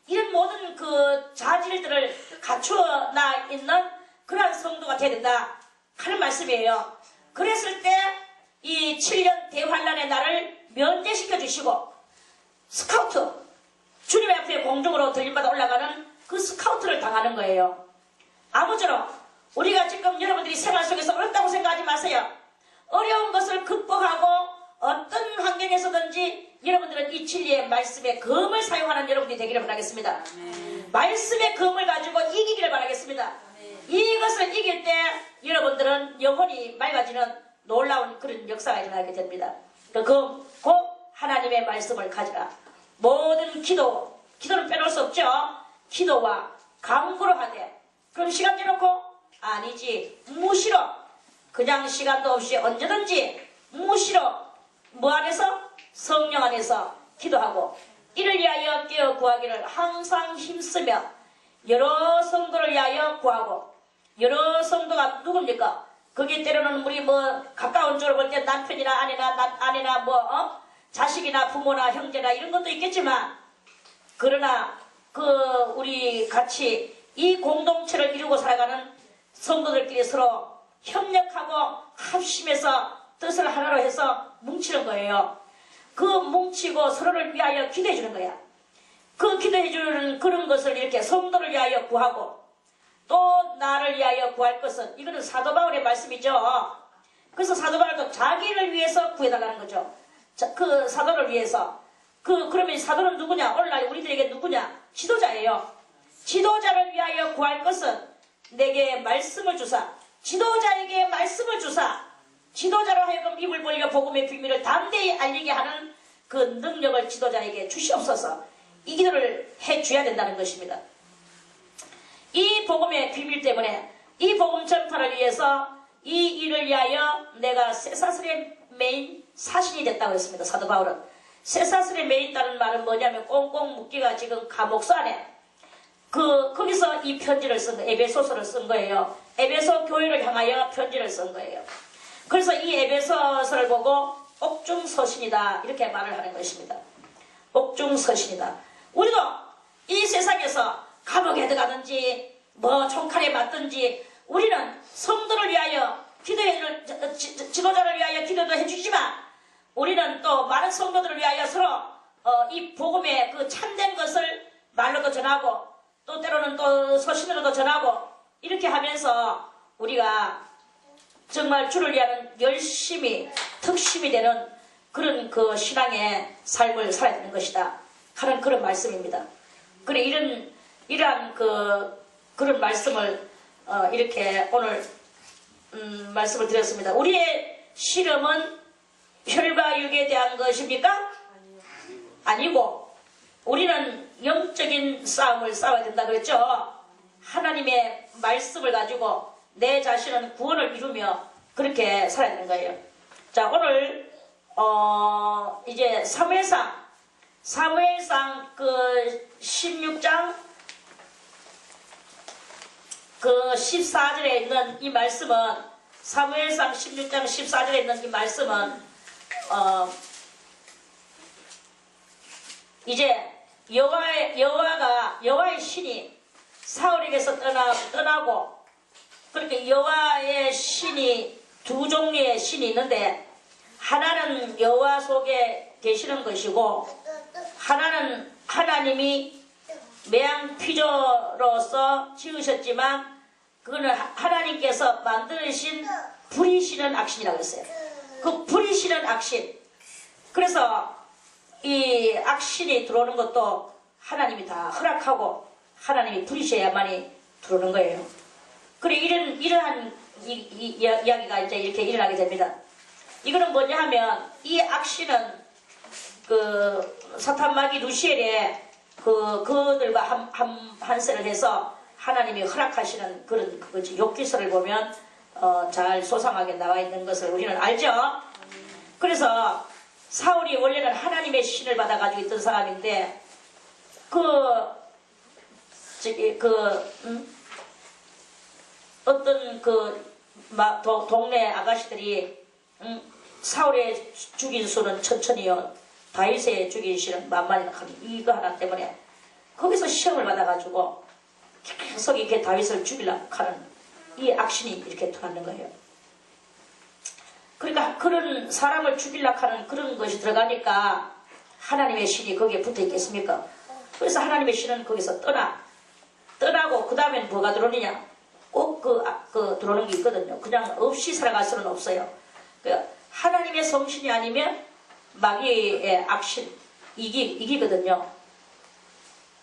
이런 모든 그 자질들을 갖추어 나 있는 그러한 성도가 되야 된다 하는 말씀이에요. 그랬을 때 이 7년 대환란의 날을 면제시켜 주시고 스카우트 주님의 앞에 공중으로 들림받아 올라가는 그 스카우트를 당하는 거예요. 아무쪼록 우리가 지금 여러분들이 생활 속에서 어렵다고 생각하지 마세요. 어려운 것을 극복하고 어떤 환경에서든지 여러분들은 이 진리의 말씀의 검을 사용하는 여러분들이 되기를 바라겠습니다. 말씀의 검을 가지고 이기기를 바라겠습니다. 이것을 이길 때 여러분들은 영혼이 맑아지는 놀라운 그런 역사가 일어나게 됩니다. 곧 하나님의 말씀을 가지라. 모든 기도는 빼놓을 수 없죠. 기도와 간구로 하되 그럼 시간 내놓고 아니지 무시로 그냥 시간도 없이 언제든지 무시로 뭐 안에서 성령 안에서 기도하고 이를 위하여 깨어 구하기를 항상 힘쓰며 여러 성도를 위하여 구하고 여러 성도가 누굽니까? 거기 때로는 우리 뭐 가까운 쪽으로 볼 때 남편이나 아내나 뭐 자식이나 부모나 형제나 이런 것도 있겠지만 그러나 그 우리 같이 이 공동체를 이루고 살아가는 성도들끼리 서로 협력하고 합심해서 뜻을 하나로 해서 뭉치는 거예요. 그 뭉치고 서로를 위하여 기도해 주는 거야. 그 기도해 주는 그런 것을 이렇게 성도를 위하여 구하고 또 나를 위하여 구할 것은 이거는 사도 바울의 말씀이죠. 그래서 사도 바울도 자기를 위해서 구해달라는 거죠. 그 사도를 위해서. 그러면 사도는 누구냐? 오늘날 우리들에게 누구냐? 지도자예요. 지도자를 위하여 구할 것은 내게 말씀을 주사 지도자에게 말씀을 주사 지도자로 하여금 입을 벌려 복음의 비밀을 담대히 알리게 하는 그 능력을 지도자에게 주시옵소서. 이 기도를 해줘야 된다는 것입니다. 이 복음의 비밀 때문에 이 복음 전파를 위해서 이 일을 위하여 내가 쇠사슬에 매인 사신이 됐다고 했습니다. 사도 바울은 쇠사슬에 매인다는 말은 뭐냐면 꽁꽁 묶기가 지금 감옥소 안에 거기서 이 편지를 쓴 거예요. 에베소서를 쓴 거예요. 에베소 교회를 향하여 편지를 쓴 거예요. 그래서 이 에베소서를 보고 옥중서신이다 이렇게 말을 하는 것입니다. 옥중서신이다. 우리도 이 세상에서 감옥에 들어가든지 뭐 총칼에 맞든지 우리는 성도를 위하여 기도해주는 지도자를 위하여 기도도 해주지만 우리는 또 많은 성도들을 위하여 서로 이 복음의 그 참된 것을 말로도 전하고 또 때로는 또 서신으로도 전하고 이렇게 하면서 우리가 정말 주를 위하는 열심히 특심이 되는 그런 그 신앙의 삶을 살아야 되는 것이다 하는 그런 말씀입니다. 그래 이러한 그런 말씀을 이렇게 오늘 말씀을 드렸습니다. 우리의 실험은 혈과 육에 대한 것입니까? 아니고 우리는 영적인 싸움을 싸워야 된다 그랬죠. 하나님의 말씀을 가지고 내 자신은 구원을 이루며 그렇게 살아야 되는 거예요. 자, 오늘 이제 사무엘상 그 16장 그 14절에 있는 이 말씀은, 사무엘상 16장 14절에 있는 이 말씀은 이제 여호와의 신이 사울에게서 떠나고, 그렇게 여호와의 신이 두 종류의 신이 있는데, 하나는 여호와 속에 계시는 것이고, 하나는 하나님이 매양피조로서 지으셨지만 그거는 하나님께서 만드신 불이시는 악신이라고 했어요. 그 불이시는 악신. 그래서 이 악신이 들어오는 것도 하나님이 다 허락하고 하나님이 부리셔야만이 들어오는 거예요. 그래, 이러한 이야기가 이제 이렇게 일어나게 됩니다. 이거는 뭐냐 하면, 이 악신은 그 사탄마귀 루시엘의 그들과 한세를 해서 하나님이 허락하시는 그런 그거지. 욥기서를 보면 잘 소상하게 나와 있는 것을 우리는 알죠. 그래서 사울이 원래는 하나님의 신을 받아가지고 있던 사람인데, 어떤 동네 아가씨들이 사울의 죽인 수는 천천히요, 다윗의 죽인 수는 만만이나 하는 이거 하나 때문에 거기서 시험을 받아가지고 계속 이렇게 다윗을 죽이려고 하는 이 악신이 이렇게 들어가는 거예요. 그러니까 그런 사람을 죽이려고 하는 그런 것이 들어가니까 하나님의 신이 거기에 붙어 있겠습니까? 그래서 하나님의 신은 거기서 떠나고 그 다음엔 뭐가 들어오느냐? 꼭 들어오는 게 있거든요. 그냥 없이 살아갈 수는 없어요. 하나님의 성신이 아니면 마귀의 악신 이기거든요.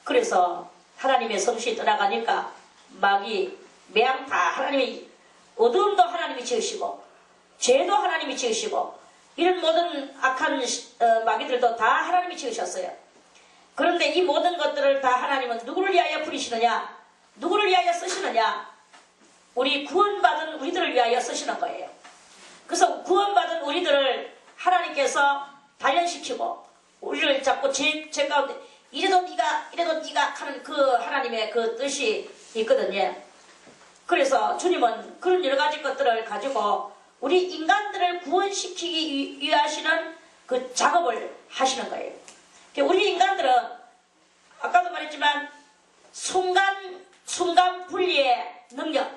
그래서 하나님의 성신이 떠나가니까 마귀 매양 다 하나님이, 어둠도 하나님이 지으시고 죄도 하나님이 지으시고 이런 모든 악한 마귀들도 다 하나님이 지으셨어요. 그런데 이 모든 것들을 다 하나님은 누구를 위하여 부리시느냐? 누구를 위하여 쓰시느냐? 우리 구원받은 우리들을 위하여 쓰시는 거예요. 그래서 구원받은 우리들을 하나님께서 단련시키고 우리를 자꾸 죄 가운데 이래도 네가 하는 그 하나님의 그 뜻이 있거든요. 그래서 주님은 그런 여러 가지 것들을 가지고 우리 인간들을 구원시키기 위하시는 그 작업을 하시는 거예요. 우리 인간들은 아까도 말했지만 순간 분리의 능력,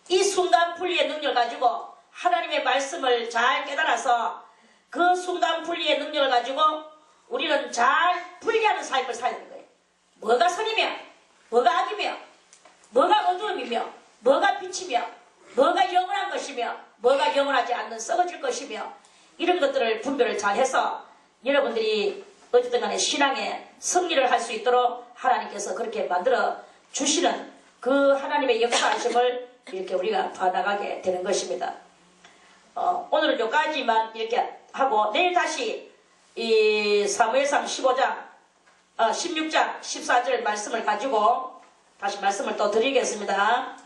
이 순간 분리의 능력을 가지고 하나님의 말씀을 잘 깨달아서 그 순간 분리의 능력을 가지고 우리는 잘 분리하는 삶을 살아야 되는 거예요. 뭐가 선이며 뭐가 악이며 뭐가 어두움이며 뭐가 빛이며 뭐가 영원한 것이며 뭐가 영원하지 않는 썩어질 것이며 이런 것들을 분별을 잘 해서 여러분들이 어쨌든 간에 신앙에 승리를 할 수 있도록 하나님께서 그렇게 만들어 주시는 그 하나님의 역사하심을 이렇게 우리가 봐나가게 되는 것입니다. 오늘은 여기까지만 이렇게 하고 내일 다시 이 사무엘상 16장 14절 말씀을 가지고 다시 말씀을 또 드리겠습니다.